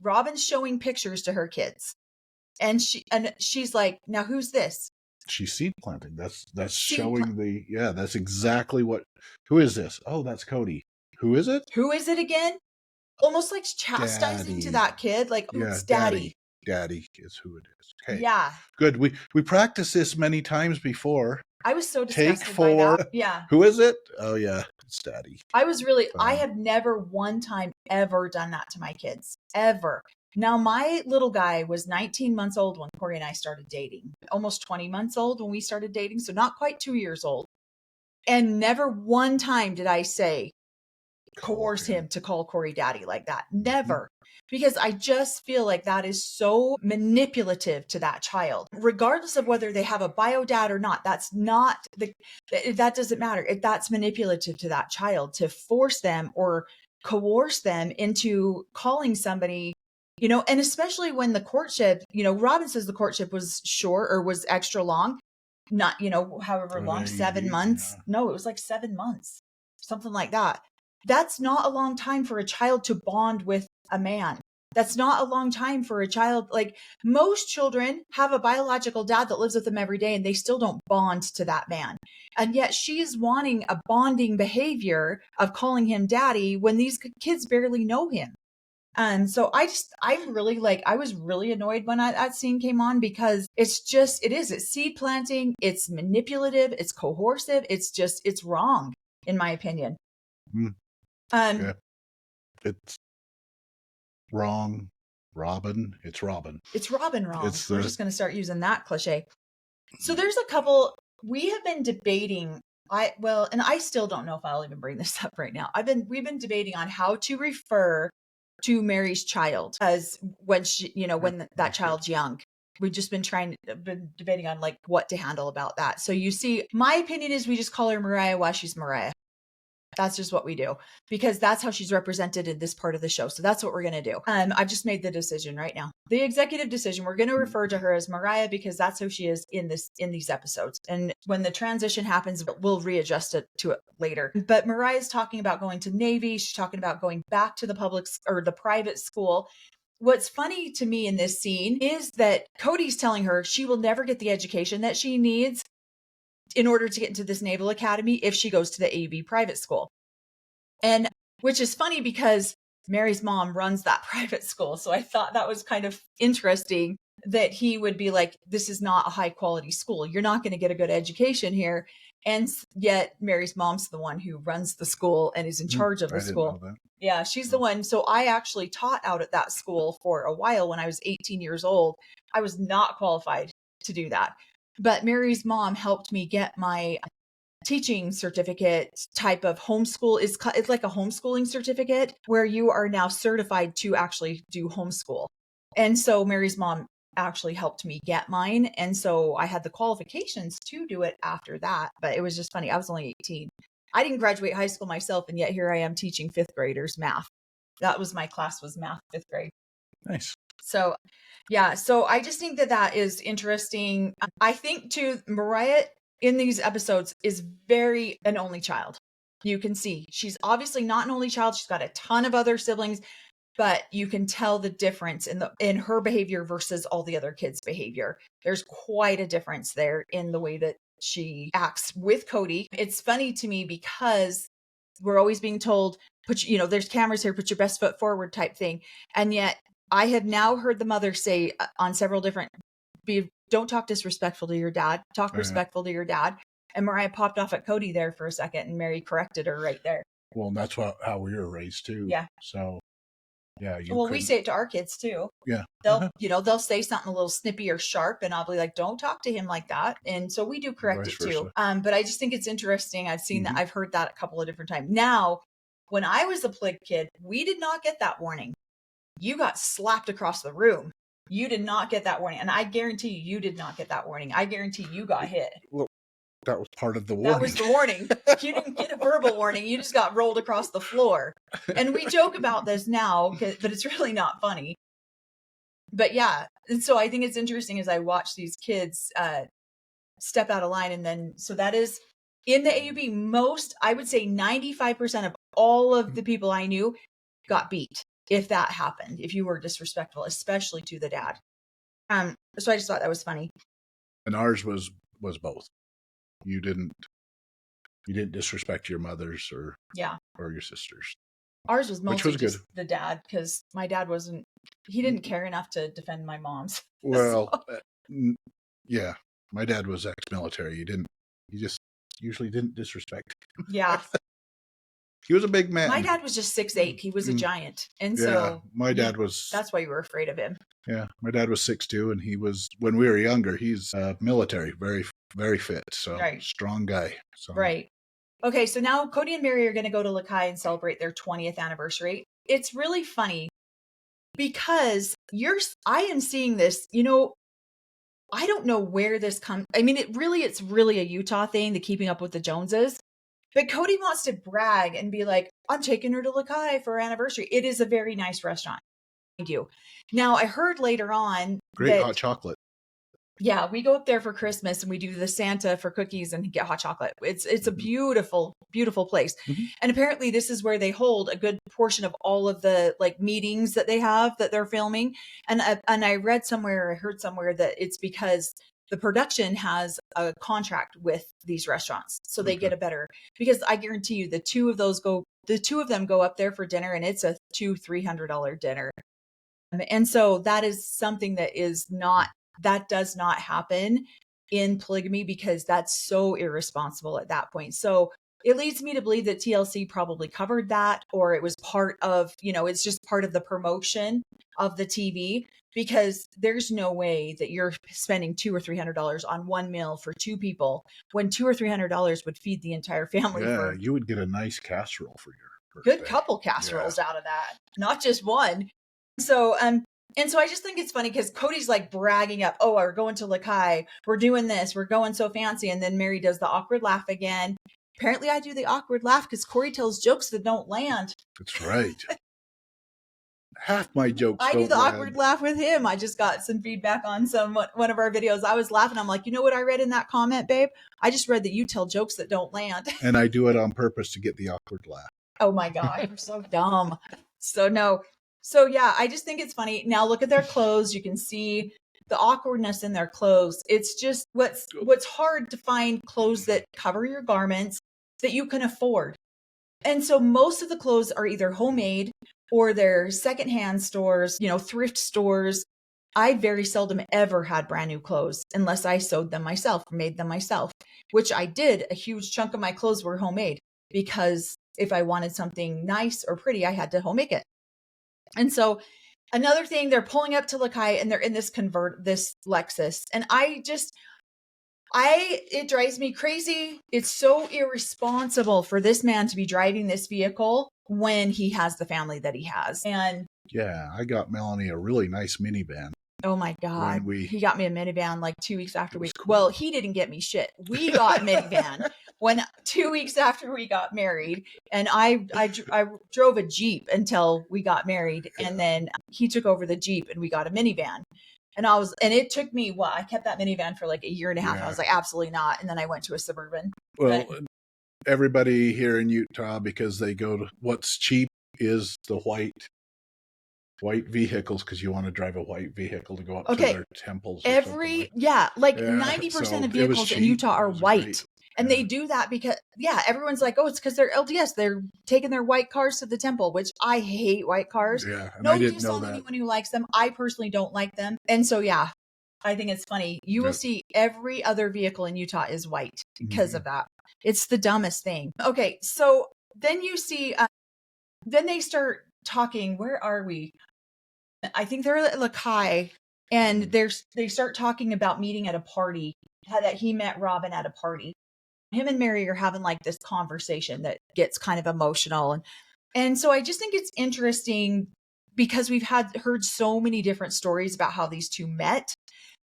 Speaker 1: Robin's showing pictures to her kids. And she's like, now who's this?
Speaker 2: She's seed planting. That's showing that's exactly who is this? Oh, that's Cody. Who is it?
Speaker 1: Who is it again? Almost like chastising to that kid. Like, oh, it's daddy.
Speaker 2: Daddy is who it is. Okay.
Speaker 1: Yeah.
Speaker 2: Good. We practiced this many times before.
Speaker 1: I was so disgusted
Speaker 2: Take 4.
Speaker 1: by that. Yeah.
Speaker 2: Who is it? Oh, yeah. It's daddy.
Speaker 1: I have never one time ever done that to my kids. Ever. Now, my little guy was 19 months old when Corey and I started dating. Almost 20 months old when we started dating. So not quite 2 years old. And never one time did I say, coerce him to call Corey daddy like that. Never. Because I just feel like that is so manipulative to that child, regardless of whether they have a bio dad or not. That doesn't matter. That's manipulative to that child to force them or coerce them into calling somebody, and especially when the courtship, Robin says the courtship was short or was extra long, not, however long, 7 months. Yeah. No, it was like 7 months, something like that. That's not a long time for a child to bond with a man. That's not a long time for a child. Like, most children have a biological dad that lives with them every day and they still don't bond to that man. And yet she's wanting a bonding behavior of calling him daddy when these kids barely know him. And so I was really annoyed when that scene came on, because it's seed planting. It's manipulative. It's coercive. It's wrong, in my opinion.
Speaker 2: Yeah. It's wrong. Robin. It's Robin.
Speaker 1: It's Robin wrong. We're just going to start using that cliche. So there's a couple we have been debating. And I still don't know if I'll even bring this up right now. We've been debating on how to refer to Mary's child as when when that child's young. We've just been debating on like what to handle about that. So you see, my opinion is we just call her Mariah while she's Mariah. That's just what we do, because that's how she's represented in this part of the show. So that's what we're going to do. I've just made the decision right now. The executive decision, we're going to refer to her as Mariah because that's who she is in these episodes. And when the transition happens, we'll readjust it to it later. But Mariah's talking about going to Navy. She's talking about going back to the public or the private school. What's funny to me in this scene is that Cody's telling her she will never get the education that she needs in order to get into this Naval Academy if she goes to the AUB private school. And which is funny because Mary's mom runs that private school. So I thought that was kind of interesting that he would be like, this is not a high quality school. You're not going to get a good education here. And yet Mary's mom's the one who runs the school and is in charge of the school. Yeah, she's the one. So I actually taught out at that school for a while when I was 18 years old. I was not qualified to do that. But Mary's mom helped me get my teaching certificate type of homeschool. It's like a homeschooling certificate where you are now certified to actually do homeschool. And so Mary's mom actually helped me get mine. And so I had the qualifications to do it after that. But it was just funny. I was only 18. I didn't graduate high school myself. And yet here I am teaching 5th graders math. That was my class, was math, 5th grade.
Speaker 2: Nice.
Speaker 1: So yeah, so I just think that is interesting. I think too, Mariah in these episodes is very an only child. You can see she's obviously not an only child. She's got a ton of other siblings, but you can tell the difference in her behavior versus all the other kids' behavior. There's quite a difference there in the way that she acts with Cody. It's funny to me because we're always being told, there's cameras here, put your best foot forward type thing. And yet I have now heard the mother say on several different, don't talk disrespectful to your dad, talk respectful to your dad. And Mariah popped off at Cody there for a second and Mary corrected her right there.
Speaker 2: Well, and that's how we were raised too.
Speaker 1: Yeah.
Speaker 2: So yeah.
Speaker 1: We say it to our kids too.
Speaker 2: Yeah.
Speaker 1: They'll say something a little snippy or sharp and I'll be like, don't talk to him like that. And so we do correct it too. But I just think it's interesting. I've seen that. I've heard that a couple of different times. Now, when I was a Plig kid, we did not get that warning. You got slapped across the room. You did not get that warning. And I guarantee you did not get that warning. I guarantee you got hit.
Speaker 2: Well, that was part of the warning.
Speaker 1: That was the warning. You didn't get a verbal warning. You just got rolled across the floor. And we joke about this now, but it's really not funny. But yeah. And so I think it's interesting as I watch these kids step out of line. And then, so that is in the AUB, I would say 95% of all of the people I knew got beat. If that happened, if you were disrespectful, especially to the dad. So I just thought that was funny.
Speaker 2: And ours was both. You didn't You didn't disrespect your mothers or
Speaker 1: yeah,
Speaker 2: or your sisters.
Speaker 1: ours was
Speaker 2: Which
Speaker 1: mostly
Speaker 2: was
Speaker 1: just
Speaker 2: good.
Speaker 1: the dad because my dad he didn't care enough to defend my mom's.
Speaker 2: Well,
Speaker 1: So,
Speaker 2: yeah, my dad was ex-military. He just usually didn't disrespect.
Speaker 1: yeah.
Speaker 2: He was a big
Speaker 1: My
Speaker 2: man.
Speaker 1: dad was just 6'8". He was a giant. And
Speaker 2: Yeah,
Speaker 1: so
Speaker 2: my dad was.
Speaker 1: that's why you were afraid of him.
Speaker 2: Yeah, my dad was 6'2", and he was, when we were younger, he's military, very, very fit. So
Speaker 1: Right.
Speaker 2: strong guy. So
Speaker 1: Right. Okay, so now Cody and Mary are going to go to Lakai and celebrate their 20th anniversary. It's really funny because I am seeing this, I don't know where this comes. I mean, it's really a Utah thing, the keeping up with the Joneses. But Cody wants to brag and be like, I'm taking her to Lakai for our anniversary. It is a very nice restaurant. I do. Now, I heard later on
Speaker 2: great hot chocolate.
Speaker 1: Yeah, we go up there for Christmas and we do the Santa for cookies and get hot chocolate. It's a beautiful, beautiful place.
Speaker 2: Mm-hmm.
Speaker 1: And apparently this is where they hold a good portion of all of the like meetings that they have that they're filming. And I read somewhere, I heard somewhere that it's because the production has a contract with these restaurants. So they get a better, because I guarantee you the two of them go up there for dinner and it's a $200-$300 dinner. And so that is something that does not happen in polygamy because that's so irresponsible at that point. So it leads me to believe that TLC probably covered that, or it was part of, it's just part of the promotion of the TV, because there's no way that you're spending $200 or $300 on one meal for two people when $200 or $300 would feed the entire family.
Speaker 2: Yeah, you would get a nice casserole for your
Speaker 1: birthday.
Speaker 2: Good
Speaker 1: couple casseroles out of that, not just one. So, and so I just think it's funny because Cody's like bragging up, oh, we're going to Lakai, we're doing this, we're going so fancy. And then Mary does the awkward laugh again. Apparently I do the awkward laugh because Corey tells jokes that don't land.
Speaker 2: That's right. Half my jokes
Speaker 1: I
Speaker 2: don't
Speaker 1: do the
Speaker 2: land.
Speaker 1: awkward laugh with him. I just got some feedback on one of our videos. I was laughing. I'm like, you know what I read in that comment, babe? I just read that you tell jokes that don't land.
Speaker 2: And I do it on purpose to get the awkward laugh.
Speaker 1: Oh my God, you're so dumb. So no. So yeah, I just think it's funny. Now look at their clothes. You can see the awkwardness in their clothes. It's just what's hard to find clothes that cover your garments that you can afford. And so most of the clothes are either homemade or they're secondhand stores, thrift stores. I very seldom ever had brand new clothes unless I sewed them myself, made them myself, which I did. A huge chunk of my clothes were homemade because if I wanted something nice or pretty, I had to home make it. And so another thing, they're pulling up to Lakai and they're in this Lexus. And it drives me crazy. It's so irresponsible for this man to be driving this vehicle when he has the family that he has. And
Speaker 2: yeah, I got Melanie a really nice minivan.
Speaker 1: Oh my God. He got me a minivan like 2 weeks after well, he didn't get me shit. We got a minivan 2 weeks after we got married, and I drove a Jeep until we got married. And then he took over the Jeep and we got a minivan. And it took me, I kept that minivan for like a year and a half. Yeah. I was like, absolutely not. And then I went to a Suburban.
Speaker 2: Well, everybody here in Utah, because they go to what's cheap is the white vehicles, because you want to drive a white vehicle to go up to their temples.
Speaker 1: 90% of vehicles in Utah are white. Great. And they do that because, everyone's like, oh, it's because they're LDS. They're taking their white cars to the temple, which I hate white cars.
Speaker 2: Yeah, and
Speaker 1: no diss on anyone who likes them. I personally don't like them. And so, I think it's funny. You will see every other vehicle in Utah is white because of that. It's the dumbest thing. Okay, so then you see, then they start talking. Where are we? I think they're at Lakai, and they start talking about meeting at a party, that he met Robin at a party. Him and Mary are having like this conversation that gets kind of emotional. And so I just think it's interesting because we've heard so many different stories about how these two met.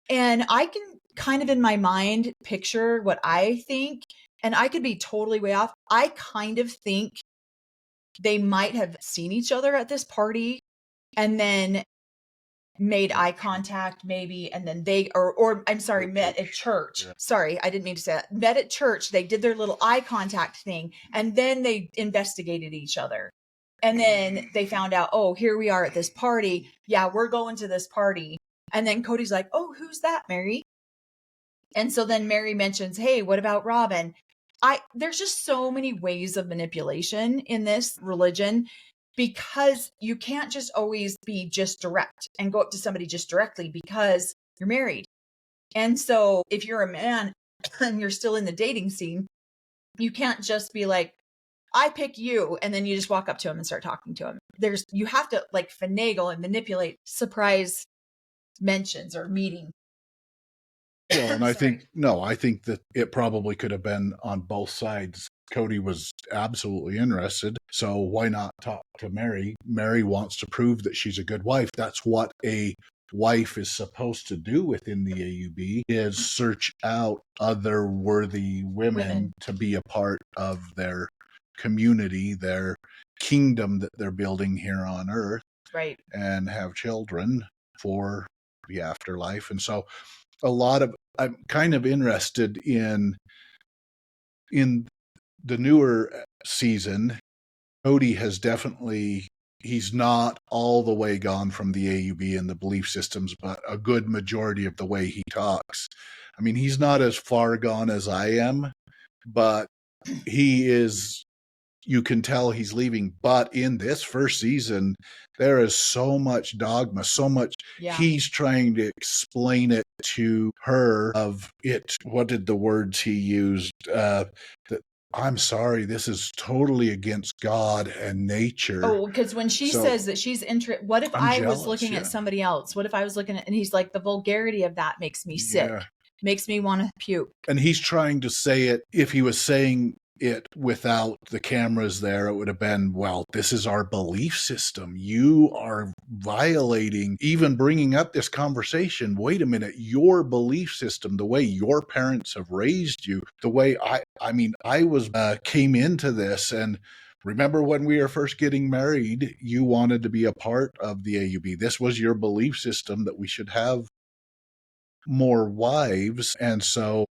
Speaker 1: And I can kind of in my mind picture what I think, and I could be totally way off. I kind of think they might have seen each other at this party and then made eye contact maybe, and then met at church. Yeah. Sorry, I didn't mean to say that. Met at church, they did their little eye contact thing, and then they investigated each other. And then they found out, oh, here we are at this party. Yeah, we're going to this party. And then Cody's like, oh, who's that, Mary? And so then Mary mentions, hey, what about Robin? there's just so many ways of manipulation in this religion, because you can't just always be just direct and go up to somebody just directly because you're married. And so if you're a man and you're still in the dating scene, you can't just be like, I pick you, and then you just walk up to him and start talking to him. You have to like finagle and manipulate surprise mentions or meeting.
Speaker 2: Well, and I think that it probably could have been on both sides. Cody was absolutely interested, so why not talk to Mary? Mary wants to prove that she's a good wife. That's what a wife is supposed to do within the AUB, is search out other worthy women to be a part of their community, their kingdom that they're building here on earth,
Speaker 1: right,
Speaker 2: and have children for the afterlife. And so I'm kind of interested in the newer season. Cody has definitely, he's not all the way gone from the AUB and the belief systems, but a good majority of the way he talks. I mean, he's not as far gone as I am, but he is, you can tell he's leaving. But in this first season, there is so much dogma, so much. He's trying to explain it to her of it. What did the words he used? That I'm sorry, this is totally against God and nature.
Speaker 1: Oh, because when she says that she's interested, what if I was looking at somebody else? What if I was looking at, and he's like, the vulgarity of that makes me sick, makes me want to puke.
Speaker 2: And he's trying to say it, if he was saying it without the cameras there, it would have been, well, this is our belief system. You are violating, even bringing up this conversation. Wait a minute, your belief system, the way your parents have raised you, the way I was came into this. And remember when we were first getting married, you wanted to be a part of the AUB. This was your belief system, that we should have more wives. And so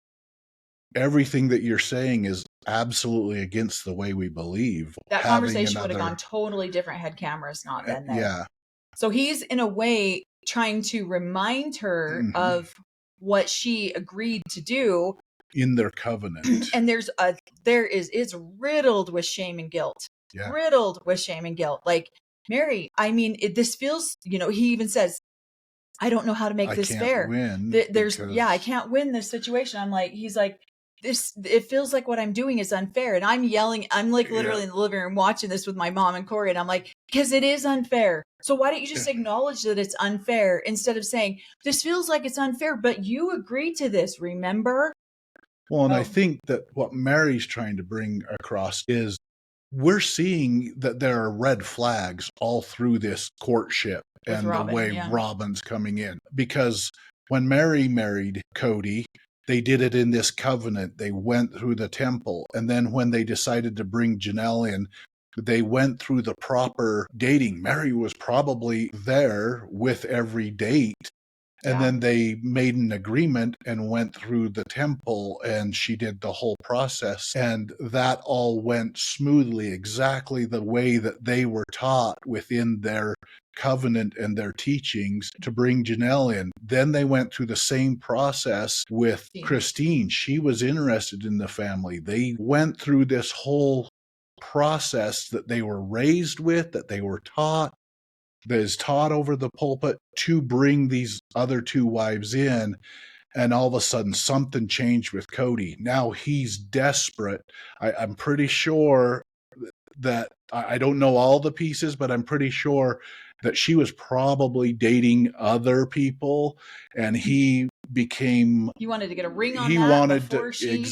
Speaker 2: everything that you're saying is absolutely against the way we believe.
Speaker 1: That conversation would have gone totally different had cameras not been there.
Speaker 2: Yeah.
Speaker 1: So he's in a way trying to remind her of what she agreed to do
Speaker 2: in their covenant.
Speaker 1: And it's riddled with shame and guilt.
Speaker 2: Yeah.
Speaker 1: Riddled with shame and guilt. Like, Mary, I mean, this feels, he even says, I don't know how to make this fair. I can't win this situation. I'm like, he's like, it feels like what I'm doing is unfair. And I'm yelling, I'm like literally in the living room watching this with my mom and Corey. And I'm like, because it is unfair. So why don't you just acknowledge that it's unfair instead of saying, this feels like it's unfair, but you agreed to this, remember?
Speaker 2: Well, and I think that what Mary's trying to bring across is we're seeing that there are red flags all through this courtship and the way Robin's coming in. Because when Mary married Cody, they did it in this covenant. They went through the temple. And then when they decided to bring Janelle in, they went through the proper dating. Mary was probably there with every date. And then they made an agreement and went through the temple, and she did the whole process. And that all went smoothly, exactly the way that they were taught within their covenant and their teachings to bring Janelle in. Then they went through the same process with Christine. She was interested in the family. They went through this whole process that they were raised with, that they were taught, that is taught over the pulpit to bring these other two wives in. And all of a sudden something changed with Cody. Now he's desperate. I'm pretty sure that I don't know all the pieces, but I'm pretty sure that she was probably dating other people, and he
Speaker 1: wanted to get a ring on that before she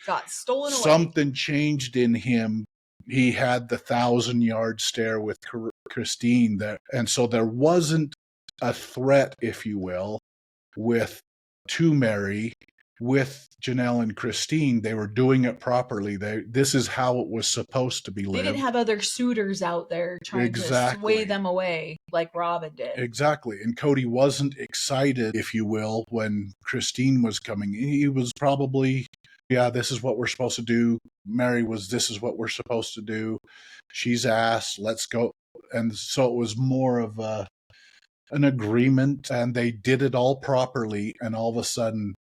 Speaker 1: got stolen away.
Speaker 2: Something changed in him. He had the 1,000-yard stare with Christine there. And so there wasn't a threat, if you will, to Mary with Janelle and Christine. They were doing it properly. This is how it was supposed to be lived.
Speaker 1: They didn't have other suitors out there trying to sway them away like Robin did.
Speaker 2: Exactly. And Cody wasn't excited, if you will, when Christine was coming. He was probably, this is what we're supposed to do. Mary was, this is what we're supposed to do. She's asked, let's go. And so it was more of an agreement, and they did it all properly. And all of a sudden,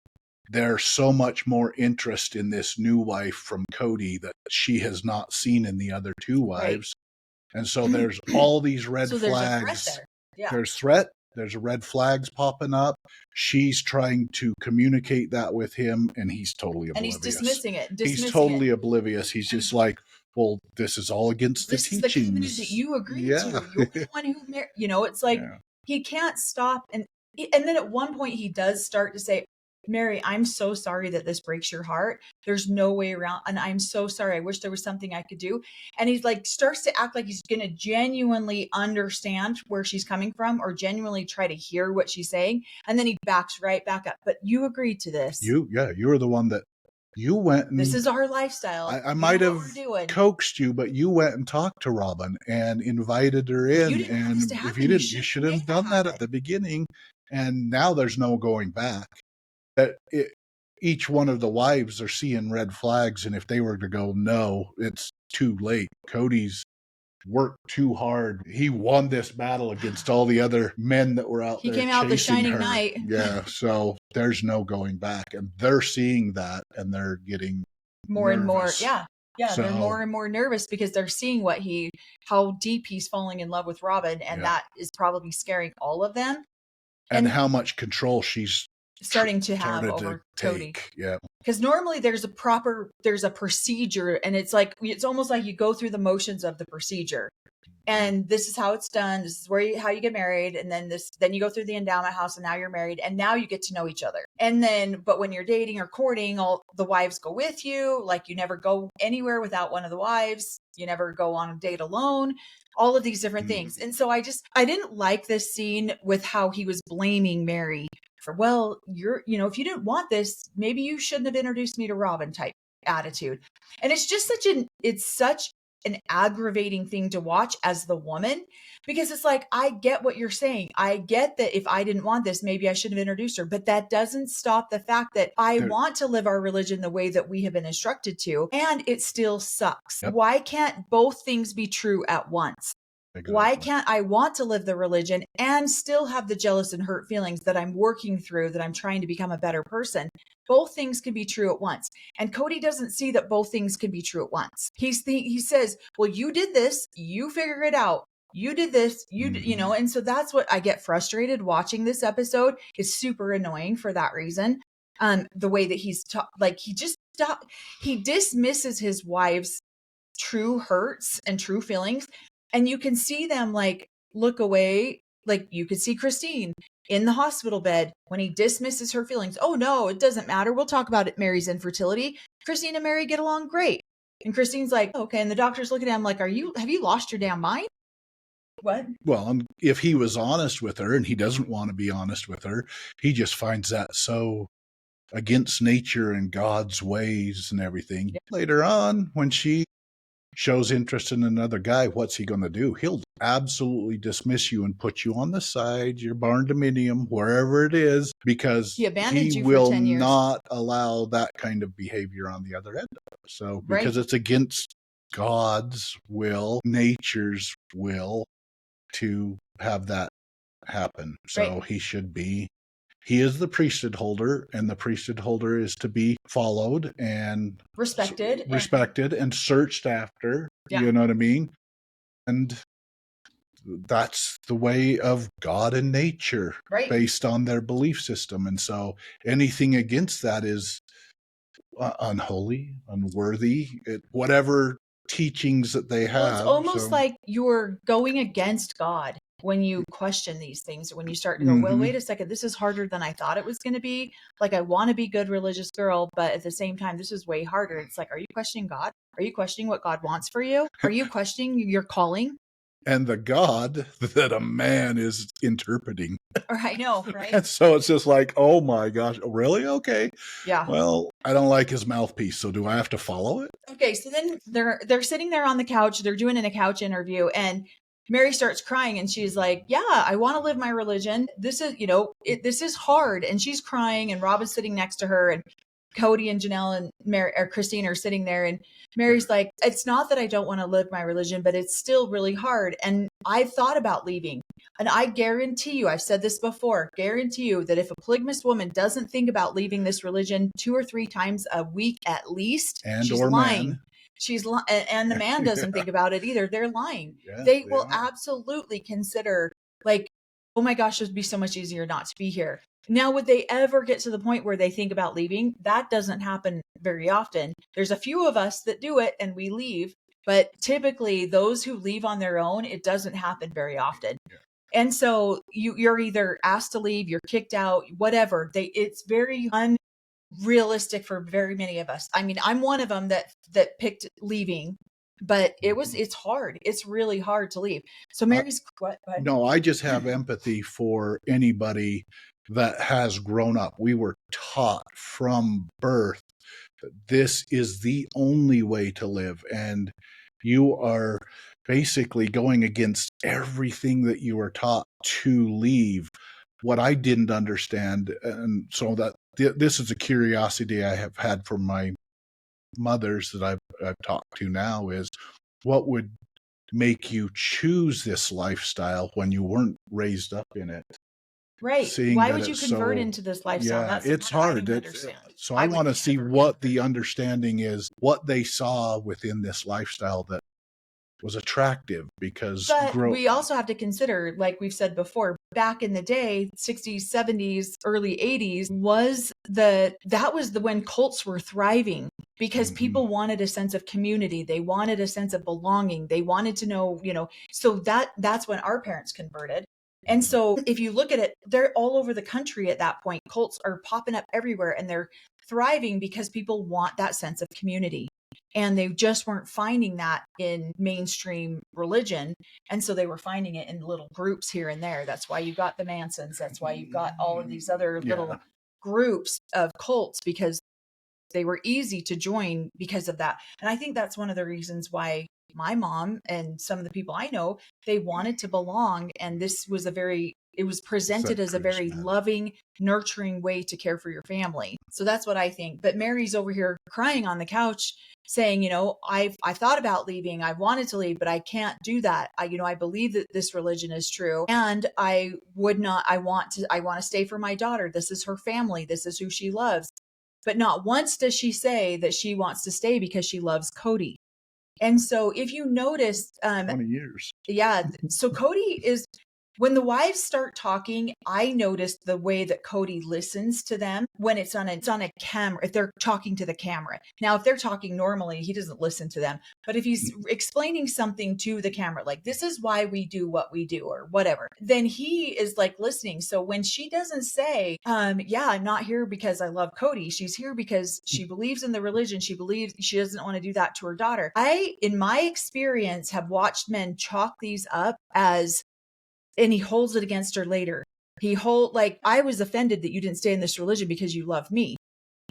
Speaker 2: there's so much more interest in this new wife from Cody that she has not seen in the other two wives. Right. And so there's all these red flags.
Speaker 1: There's a threat there. Yeah.
Speaker 2: There's threat. There's red flags popping up. She's trying to communicate that with him, and he's totally oblivious. And he's
Speaker 1: dismissing it.
Speaker 2: He's totally oblivious. He's just like, well, this is all against the teachings.
Speaker 1: This is the covenant that you agreed to. You're the one who, it's like he can't stop. And then at one point he does start to say, Mary, I'm so sorry that this breaks your heart. There's no way around. And I'm so sorry. I wish there was something I could do. And he's like, starts to act like he's going to genuinely understand where she's coming from or genuinely try to hear what she's saying. And then he backs right back up. But you agreed to this.
Speaker 2: You were the one that you went. And
Speaker 1: this is our lifestyle.
Speaker 2: I might have coaxed you, but you went and talked to Robin and invited her in. And if you didn't, you should have done that at the beginning. And now there's no going back. That each one of the wives are seeing red flags, and if they were to go, no, it's too late. Cody's worked too hard. He won this battle against all the other men that were out there.
Speaker 1: He came out the shining knight.
Speaker 2: Yeah, so there's no going back, and they're seeing that, and they're getting
Speaker 1: more
Speaker 2: nervous.
Speaker 1: And more. Yeah, so, they're more and more nervous because they're seeing how deep he's falling in love with Robin, and that is probably scaring all of them.
Speaker 2: And how much control she's
Speaker 1: starting to have over Cody.
Speaker 2: Yeah.
Speaker 1: Because normally there's a procedure, and it's almost like you go through the motions of the procedure. And this is how it's done. This is how you get married. And then you go through the endowment house, and now you're married, and now you get to know each other. And then, but when you're dating or courting, all the wives go with you. Like, you never go anywhere without one of the wives. You never go on a date alone. All of these different things. And so I didn't like this scene with how he was blaming Mary for, well, if you didn't want this, maybe you shouldn't have introduced me to Robin type attitude. And it's just such an aggravating thing to watch as the woman, because it's like, I get what you're saying. I get that if I didn't want this, maybe I should have introduced her, but that doesn't stop the fact that I want to live our religion the way that we have been instructed to, and it still sucks. Yep. Why can't both things be true at once? Exactly. Why can't I want to live the religion and still have the jealous and hurt feelings that I'm working through, that I'm trying to become a better person? Both things can be true at once. And Cody doesn't see that both things can be true at once. He says, well, you did this, you figure it out. You did this, and so that's what I get frustrated watching this episode. It's super annoying for that reason. The way that he dismisses his wife's true hurts and true feelings. And you can see them look away. Like, you could see Christine in the hospital bed when he dismisses her feelings. Oh no, it doesn't matter. We'll talk about it. Mary's infertility. Christine and Mary get along great. And Christine's like, okay. And the doctor's looking at him like, have you lost your damn mind? What?
Speaker 2: Well, if he was honest with her, and he doesn't want to be honest with her, he just finds that so against nature and God's ways and everything. Yeah. Later on, when she shows interest in another guy, what's he going to do? He'll absolutely dismiss you and put you on the side, your barn dominium, wherever it is, because he will not allow that kind of behavior on the other end of it. So, because it's against God's will, nature's will, to have that happen. So he is the priesthood holder, and the priesthood holder is to be followed and respected and searched after. Yeah. You know what I mean? And that's the way of God and nature, based on their belief system. And so anything against that is unholy, unworthy, whatever teachings that they have.
Speaker 1: It's almost like you're going against God when you question these things, or when you start to go, well, wait a second, this is harder than I thought it was going to be. Like, I want to be a good religious girl, but at the same time, this is way harder. It's like, are you questioning God? Are you questioning what God wants for you? Are you questioning your calling?
Speaker 2: And the God that a man is interpreting.
Speaker 1: I know, right?
Speaker 2: And so it's just like, oh my gosh, really? Okay.
Speaker 1: Yeah.
Speaker 2: Well, I don't like his mouthpiece, so do I have to follow it?
Speaker 1: Okay, so then they're sitting there on the couch, they're doing a couch interview, and Mary starts crying, and she's like, yeah, I want to live my religion. This is, this is hard. And she's crying, and Robin's sitting next to her, and Cody and Janelle and Mary or Christine are sitting there, and Mary's like, it's not that I don't want to live my religion, but it's still really hard. And I've thought about leaving. And I guarantee you, I've said this before, guarantee you that if a polygamous woman doesn't think about leaving this religion 2 or 3 times a week at least, she's lying.
Speaker 2: Man.
Speaker 1: She's and the man doesn't think about it either. They're lying. They will absolutely consider, like, oh my gosh, it would be so much easier not to be here. Now, would they ever get to the point where they think about leaving? That doesn't happen very often. There's a few of us that do it and we leave, but typically those who leave on their own, it doesn't happen very often. And so you're either asked to leave, you're kicked out, whatever. It's very unrealistic for very many of us. I mean, I'm one of them that picked leaving, but it's hard. It's really hard to leave. So Mary's what?
Speaker 2: No, I just have empathy for anybody that has grown up. We were taught from birth that this is the only way to live, and you are basically going against everything that you were taught to leave. What I didn't understand, and so that this is a curiosity I have had from my mothers that I've talked to now, is what would make you choose this lifestyle when you weren't raised up in it?
Speaker 1: Right. Why would you convert into this lifestyle?
Speaker 2: Yeah, it's hard. So I want to see what the understanding is, what they saw within this lifestyle that was attractive, because
Speaker 1: we also have to consider, like we've said before, back in the day, 60s, 70s, early 80s, that was when cults were thriving, because people wanted a sense of community. They wanted a sense of belonging. They wanted to know, so that's when our parents converted. And so if you look at it, they're all over the country at that point. Cults are popping up everywhere and they're thriving because people want that sense of community. And they just weren't finding that in mainstream religion. And so they were finding it in little groups here and there. That's why you got the Mansons. That's why you got all of these other little groups of cults, because they were easy to join because of that. And I think that's one of the reasons why my mom and some of the people I know, they wanted to belong. And this was it was presented as a very loving, nurturing way to care for your family. So that's what I think. But Mary's over here crying on the couch saying, I thought about leaving. I wanted to leave, but I can't do that. I believe that this religion is true, and I want to stay for my daughter. This is her family. This is who she loves. But not once does she say that she wants to stay because she loves Cody. And so if you notice,
Speaker 2: 20 years.
Speaker 1: Yeah. So Cody is, when the wives start talking, I noticed the way that Cody listens to them when it's on a camera, if they're talking to the camera. Now, if they're talking normally, he doesn't listen to them. But if he's explaining something to the camera, like this is why we do what we do or whatever, then he is like listening. So when she doesn't say, I'm not here because I love Cody, she's here because she believes in the religion. She believes she doesn't want to do that to her daughter. I, in my experience, have watched men chalk these up as, and he holds it against her later. I was offended that you didn't stay in this religion because you love me.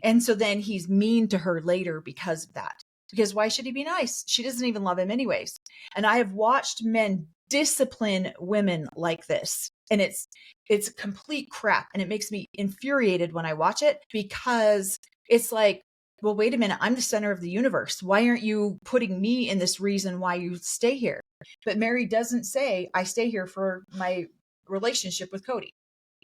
Speaker 1: And so then he's mean to her later because of that. Because why should he be nice? She doesn't even love him anyways. And I have watched men discipline women like this. And it's complete crap. And it makes me infuriated when I watch it, because it's like, well, wait a minute. I'm the center of the universe. Why aren't you putting me in this reason why you stay here? But Mary doesn't say, I stay here for my relationship with Cody.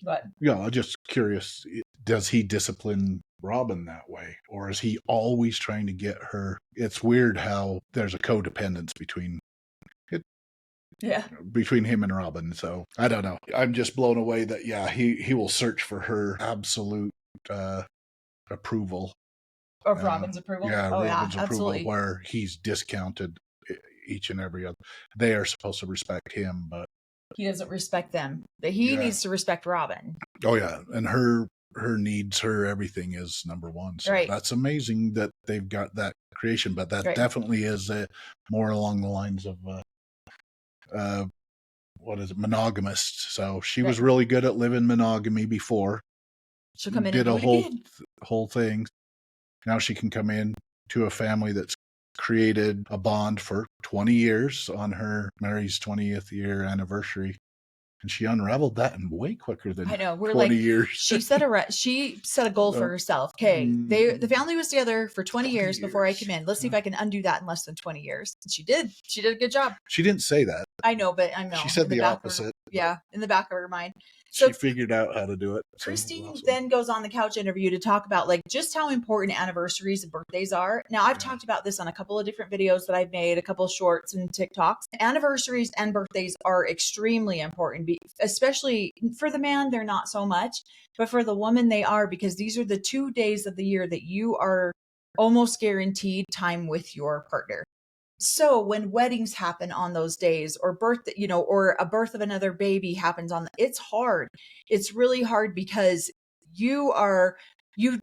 Speaker 1: But
Speaker 2: yeah, I'm just curious, does he discipline Robin that way? Or is he always trying to get her? It's weird how there's a codependence between him and Robin. So I don't know. I'm just blown away that, he will search for her absolute approval.
Speaker 1: Of Robin's approval?
Speaker 2: Yeah, Robin's approval,
Speaker 1: absolutely.
Speaker 2: where he's discounted each and every other. They are supposed to respect him, but
Speaker 1: he doesn't respect them. But he needs to respect Robin.
Speaker 2: Oh yeah, and her needs, her everything is number one. So that's amazing that they've got that creation, but that definitely is more along the lines of what is it, monogamous. So she was really good at living monogamy before.
Speaker 1: She'll come in
Speaker 2: did
Speaker 1: and
Speaker 2: a whole thing. Now she can come in to a family that's created a bond for 20 years on Mary's 20th year anniversary. And she unraveled that in way quicker than
Speaker 1: I know. We're
Speaker 2: 20
Speaker 1: like,
Speaker 2: years.
Speaker 1: she set a goal for herself. Okay, the family was together for 20 years before I came in. Let's see if I can undo that in less than 20 years. And she did. She did a good job.
Speaker 2: She didn't say that.
Speaker 1: I know, but I know.
Speaker 2: She said the opposite.
Speaker 1: In the back of her mind.
Speaker 2: So she figured out how to do it.
Speaker 1: Christine awesome. Then goes on the couch interview to talk about like just how important anniversaries and birthdays are. Now, I've talked about this on a couple of different videos that I've made, a couple of shorts and TikToks. Anniversaries and birthdays are extremely important, especially for the man, they're not so much, but for the woman, they are, because these are the 2 days of the year that you are almost guaranteed time with your partner. So when weddings happen on those days, or birthday, or a birth of another baby happens it's hard. It's really hard because you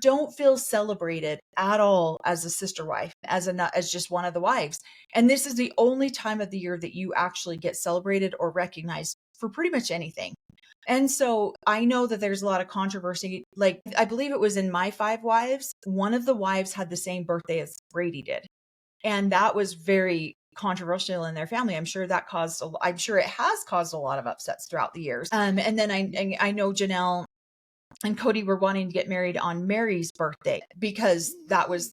Speaker 1: don't feel celebrated at all as a sister wife, as just one of the wives. And this is the only time of the year that you actually get celebrated or recognized for pretty much anything. And so I know that there's a lot of controversy. Like, I believe it was in My 5 Wives, one of the wives had the same birthday as Brady did. And that was very controversial in their family. I'm sure it has caused a lot of upsets throughout the years. And then I know Janelle and Cody were wanting to get married on Mary's birthday because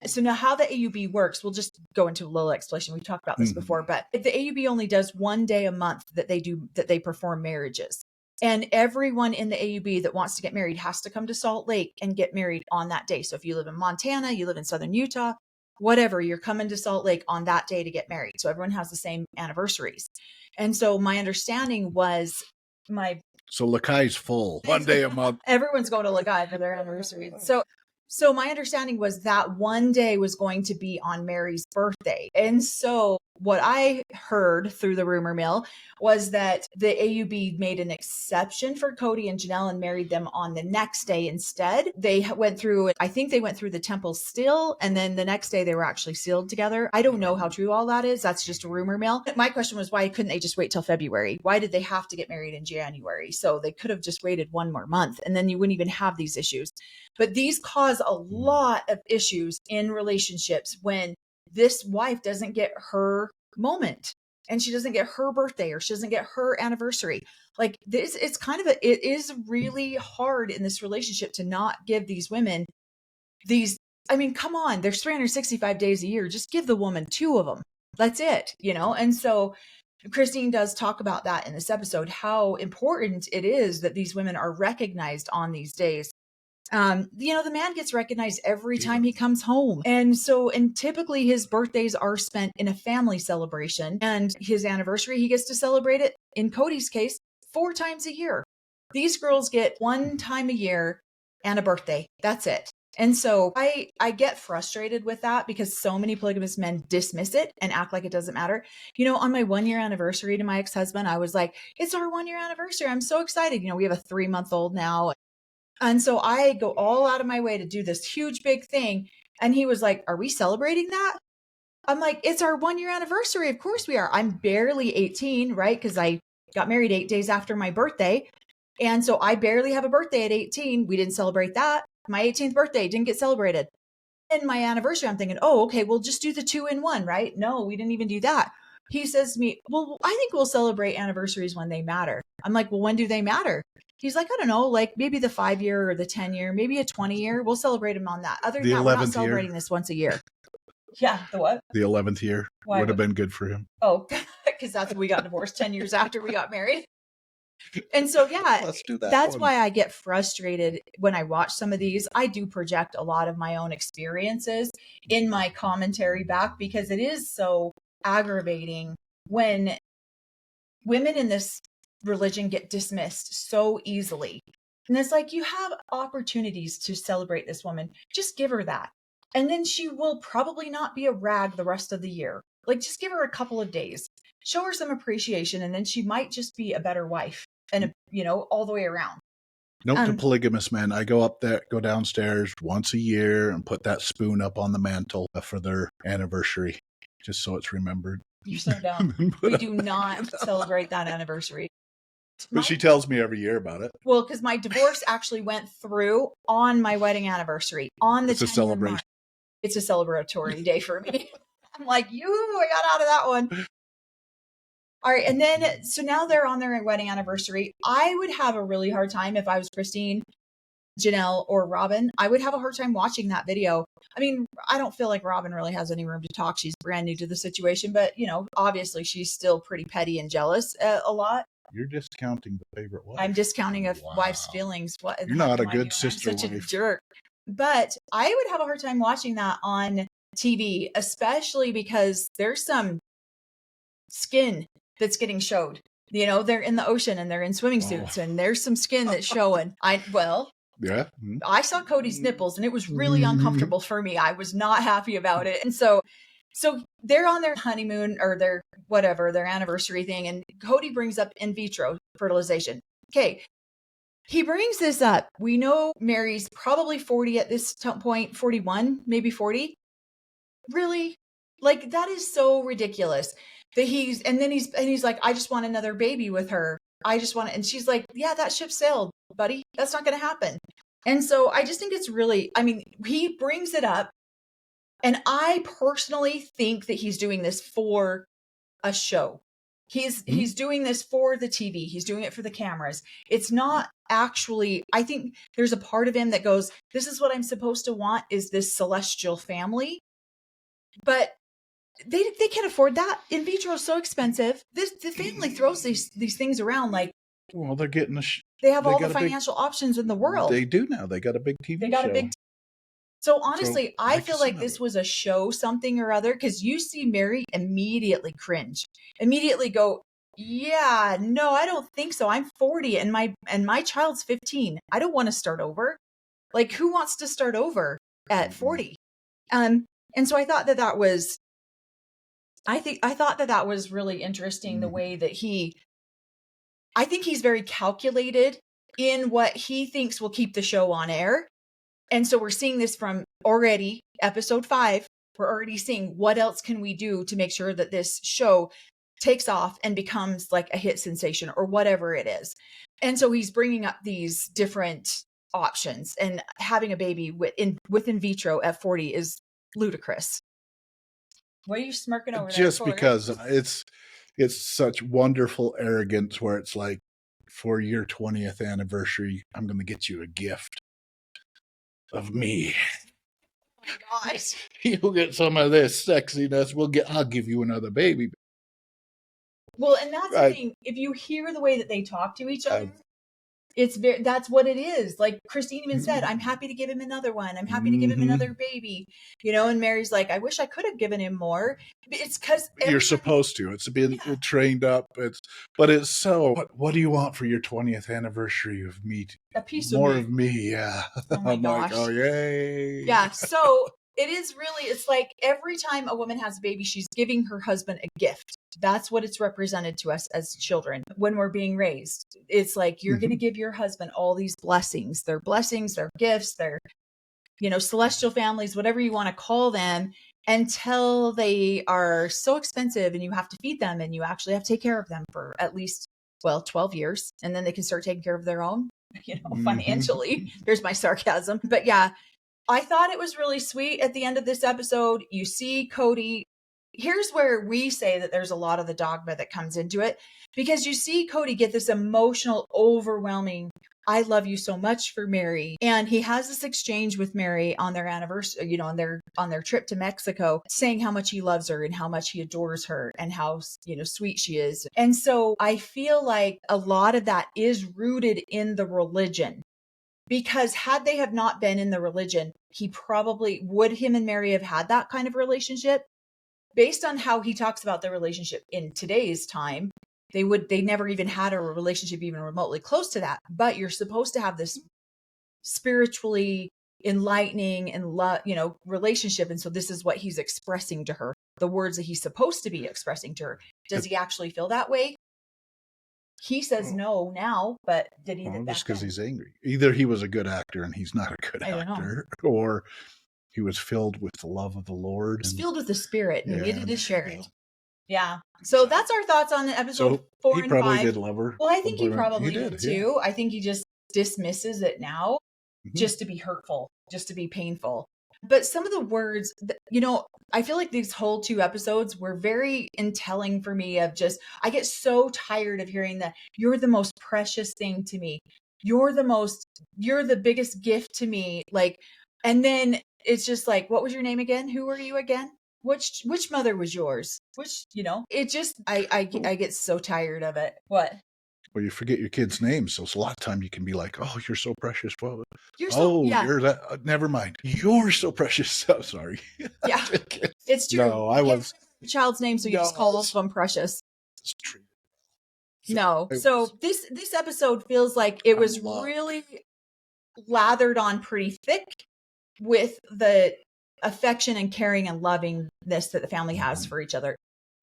Speaker 1: so now how the AUB works, we'll just go into a little explanation. We've talked about this before, but if the AUB only does one day a month that they perform marriages. And everyone in the AUB that wants to get married has to come to Salt Lake and get married on that day. So if you live in Montana, you live in Southern Utah, whatever, you're coming to Salt Lake on that day to get married. So everyone has the same anniversaries. And so my understanding was
Speaker 2: So Lakai's full 1 day a month.
Speaker 1: Everyone's going to Lakai for their anniversary. So my understanding was that one day was going to be on Mary's birthday. And so what I heard through the rumor mill was that the AUB made an exception for Cody and Janelle and married them on the next day instead. They went through the temple still, and then the next day they were actually sealed together. I don't know how true all that is. That's just a rumor mill. My question was, why couldn't they just wait till February? Why did they have to get married in January? So they could have just waited one more month, and then you wouldn't even have these issues. But these cause a lot of issues in relationships when this wife doesn't get her moment and she doesn't get her birthday or she doesn't get her anniversary. Like this, it is really hard in this relationship to not give these women come on, there's 365 days a year. Just give the woman 2 of them. That's it, And so Christine does talk about that in this episode, how important it is that these women are recognized on these days. The man gets recognized every time he comes home. And typically his birthdays are spent in a family celebration, and his anniversary, he gets to celebrate it, in Cody's case, 4 times a year. These girls get 1 time a year and a birthday. That's it. And so I get frustrated with that because so many polygamous men dismiss it and act like it doesn't matter. On my 1-year anniversary to my ex-husband, I was like, it's our 1-year anniversary. I'm so excited. We have a 3-month-old now. And so I go all out of my way to do this huge, big thing. And he was like, are we celebrating that? I'm like, it's our 1-year anniversary. Of course we are. I'm barely 18, right? Because I got married 8 days after my birthday. And so I barely have a birthday at 18. We didn't celebrate that. My 18th birthday didn't get celebrated. And my anniversary, I'm thinking, oh, okay, we'll just do the 2 in 1, right? No, we didn't even do that. He says to me, well, I think we'll celebrate anniversaries when they matter. I'm like, well, when do they matter? He's like, I don't know, like maybe the 5-year or the 10-year, maybe a 20-year. We'll celebrate them on that. Other than that, we're not celebrating this once a year. Yeah, the what?
Speaker 2: The 11th year would have been good for him.
Speaker 1: Oh, because that's when we got divorced 10 years after we got married. And so, yeah,
Speaker 2: let's do that.
Speaker 1: That's why I get frustrated when I watch some of these. I do project a lot of my own experiences in my commentary back because it is so aggravating when women in this religion get dismissed so easily. And it's like, you have opportunities to celebrate this woman. Just give her that. And then she will probably not be a rag the rest of the year. Like, just give her a couple of days, show her some appreciation, and then she might just be a better wife and, all the way around.
Speaker 2: Note to polygamous men, I go downstairs once a year and put that spoon up on the mantle for their anniversary, just so it's remembered.
Speaker 1: You're so dumb. We do not celebrate that anniversary.
Speaker 2: But she tells me every year about it.
Speaker 1: Well, because my divorce actually went through on my wedding anniversary, on the 10-year
Speaker 2: celebration.
Speaker 1: Mark. It's a celebratory day for me. I'm like, I got out of that one. All right. And then, so now they're on their wedding anniversary. I would have a really hard time if I was Christine, Janelle, or Robin. I would have a hard time watching that video. I mean, I don't feel like Robin really has any room to talk. She's brand new to the situation, but obviously she's still pretty petty and jealous a lot.
Speaker 2: You're discounting the favorite wife.
Speaker 1: I'm discounting a wife's feelings. What?
Speaker 2: You're not a good sister wife.
Speaker 1: I'm such a jerk. But I would have a hard time watching that on TV, especially because there's some skin that's getting showed. They're in the ocean and they're in swimming suits and there's some skin that's showing. I saw Cody's nipples and it was really uncomfortable for me. I was not happy about it. And so they're on their honeymoon or their anniversary thing. And Cody brings up in vitro fertilization. Okay. He brings this up. We know Mary's probably 40 at this point, 41, maybe 40. Really? Like, that is so ridiculous that he's like, I just want another baby with her. And she's like, yeah, that ship sailed, buddy. That's not going to happen. And so I just think it's really, he brings it up. And I personally think that he's doing this for a show. He's doing this for the TV. He's doing it for the cameras. It's not actually, I think there's a part of him that goes, this is what I'm supposed to want, is this celestial family. But they can't afford that. In vitro is so expensive. The family throws these things around like,
Speaker 2: well, they're getting
Speaker 1: they have all the financial options in the world.
Speaker 2: They do now. They got a big TV show.
Speaker 1: So honestly, I feel like this was a show, something or other, because you see Mary immediately cringe, immediately go, yeah, no, I don't think so. I'm 40 and my child's 15. I don't want to start over. Like, who wants to start over at 40? And so I thought that was, I thought that was really interesting, the way that I think he's very calculated in what he thinks will keep the show on air. And so we're seeing this from already episode 5. We're already seeing what else can we do to make sure that this show takes off and becomes like a hit sensation or whatever it is. And so he's bringing up these different options, and having a baby with in vitro at 40 is ludicrous. What are you smirking over there?
Speaker 2: Just because it's such wonderful arrogance where it's like, for your 20th anniversary, I'm going to get you a gift of me.
Speaker 1: Oh my gosh.
Speaker 2: You'll get some of this sexiness. I'll give you another baby.
Speaker 1: Well, and that's the thing. If you hear the way that they talk to each other, that's what it is. Like Christine even said, I'm happy to give him another one. I'm happy to give him another baby. And Mary's like, I wish I could have given him more. It's because
Speaker 2: you're supposed to. It's being trained up. But it's so. What do you want for your 20th anniversary of me?
Speaker 1: A piece
Speaker 2: more
Speaker 1: of
Speaker 2: me. Yeah.
Speaker 1: Oh my gosh.
Speaker 2: Like, oh yay.
Speaker 1: Yeah. So it is really. It's like every time a woman has a baby, she's giving her husband a gift. That's what it's represented to us as children when we're being raised. It's like, you're going to give your husband all these blessings. They're blessings, they're gifts, they're, celestial families, whatever you want to call them, until they are so expensive and you have to feed them and you actually have to take care of them for at least, 12 years. And then they can start taking care of their own, financially. There's my sarcasm. But yeah, I thought it was really sweet at the end of this episode. You see Cody. Here's where we say that there's a lot of the dogma that comes into it, because you see Cody get this emotional, overwhelming, I love you so much for Mary. And he has this exchange with Mary on their anniversary, on their trip to Mexico, saying how much he loves her and how much he adores her and how, sweet she is. And so I feel like a lot of that is rooted in the religion. Because had they have not been in the religion, him and Mary have had that kind of relationship? Based on how he talks about their relationship in today's time, they never even had a relationship even remotely close to that. But you're supposed to have this spiritually enlightening and relationship. And so this is what he's expressing to her, the words that he's supposed to be expressing to her. Does he actually feel that way? He says no now, but did he?
Speaker 2: Just because he's angry. Either he was a good actor and he's not a good actor, or he was filled with the love of the Lord.
Speaker 1: He's filled with the Spirit and needed to share it. Yeah. So that's our thoughts on episode 4 and 5.
Speaker 2: He probably did love her.
Speaker 1: Well, I think he probably did too. Yeah. I think he just dismisses it now just to be hurtful, just to be painful. But some of the words, you know, I feel like these whole 2 episodes were very telling for me of just, I get so tired of hearing that you're the most precious thing to me. You're the biggest gift to me. Like, and then it's just like, what was your name again? Who were you again? Which mother was yours? Which, you know, it just, I get so tired of it. What?
Speaker 2: Well, you forget your kid's name, so it's a lot of time you can be like, "Oh, you're so precious." Well, you're that. Never mind. You're so precious. I'm sorry.
Speaker 1: Yeah, it's true.
Speaker 2: No, I was
Speaker 1: your child's name, so you just call all of them precious.
Speaker 2: It's true.
Speaker 1: No, so this episode feels like it was really lathered on pretty thick with the affection and caring and lovingness that the family has for each other.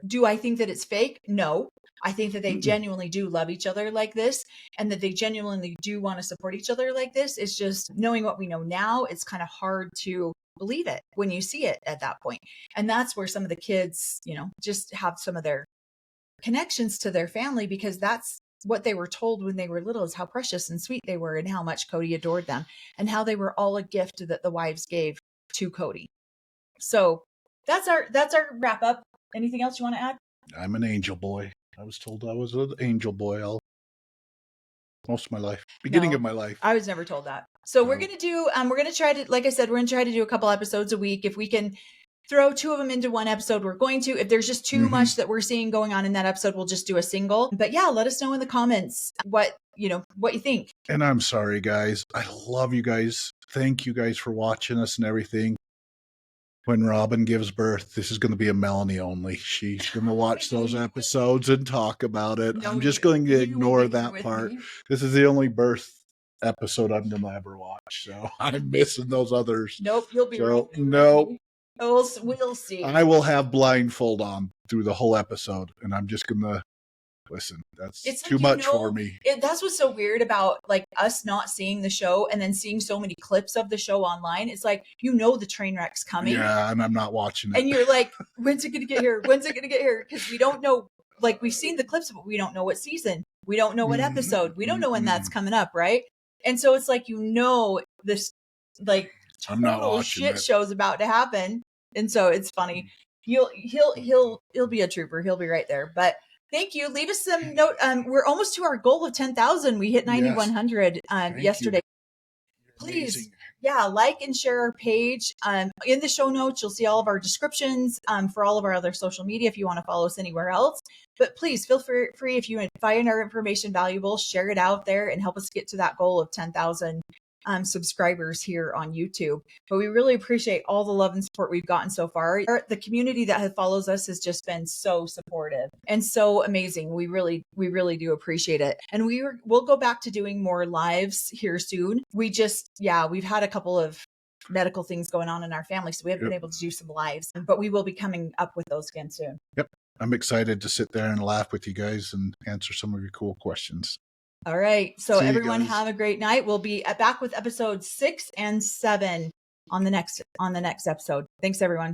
Speaker 1: Do I think that it's fake? No. I think that they genuinely do love each other like this, and that they genuinely do want to support each other like this. It's just, knowing what we know now, it's kind of hard to believe it when you see it at that point. And that's where some of the kids, you know, just have some of their connections to their family, because that's what they were told when they were little, is how precious and sweet they were, and how much Cody adored them, and how they were all a gift that the wives gave to Cody. So that's our wrap up. Anything else you want to add?
Speaker 2: I'm an angel boy. I was told I was an angel boy most of my life, beginning of my life.
Speaker 1: I was never told that. So we're going to do, we're going to try to, like I said, we're going to try to do a couple episodes a week. If we can throw 2 of them into one episode, we're going to. If there's just too much that we're seeing going on in that episode, we'll just do a single. But yeah, let us know in the comments what you think.
Speaker 2: And I'm sorry, guys. I love you guys. Thank you guys for watching us and everything. When Robin gives birth, this is going to be a Melanie only. She's going to watch those episodes and talk about it. No, I'm just going to ignore that part. This is the only birth episode I'm going to ever watch. So I'm missing those others.
Speaker 1: Nope, you'll be right there.
Speaker 2: Nope.
Speaker 1: We'll see.
Speaker 2: I will have blindfold on through the whole episode, and I'm just going to listen. It's too much for me.
Speaker 1: That's what's so weird about like us not seeing the show and then seeing so many clips of the show online. It's like, the train wreck's coming.
Speaker 2: Yeah, and I'm not watching it.
Speaker 1: And you're like, when's it going to get here? When's it going to get here? Because we don't know. Like, we've seen the clips, but we don't know what season. We don't know what episode. We don't know when that's coming up, right? And so it's like, this like total shit show's about to happen. And so it's funny. He'll be a trooper. He'll be right there. But thank you. Leave us some note. We're almost to our goal of 10,000. We hit 9,100 yesterday. Please, like and share our page. In the show notes, you'll see all of our descriptions for all of our other social media if you want to follow us anywhere else. But please feel free, if you find our information valuable, share it out there and help us get to that goal of 10,000 subscribers here on YouTube. But we really appreciate all the love and support we've gotten so far. The community that follows us has just been so supportive and so amazing. We really do appreciate it. And we'll go back to doing more lives here soon. We've had a couple of medical things going on in our family, so we haven't been able to do some lives, but we will be coming up with those again soon.
Speaker 2: Yep. I'm excited to sit there and laugh with you guys and answer some of your cool questions.
Speaker 1: All right. So everyone have a great night. We'll be back with episodes 6 and 7 on the next episode. Thanks, everyone.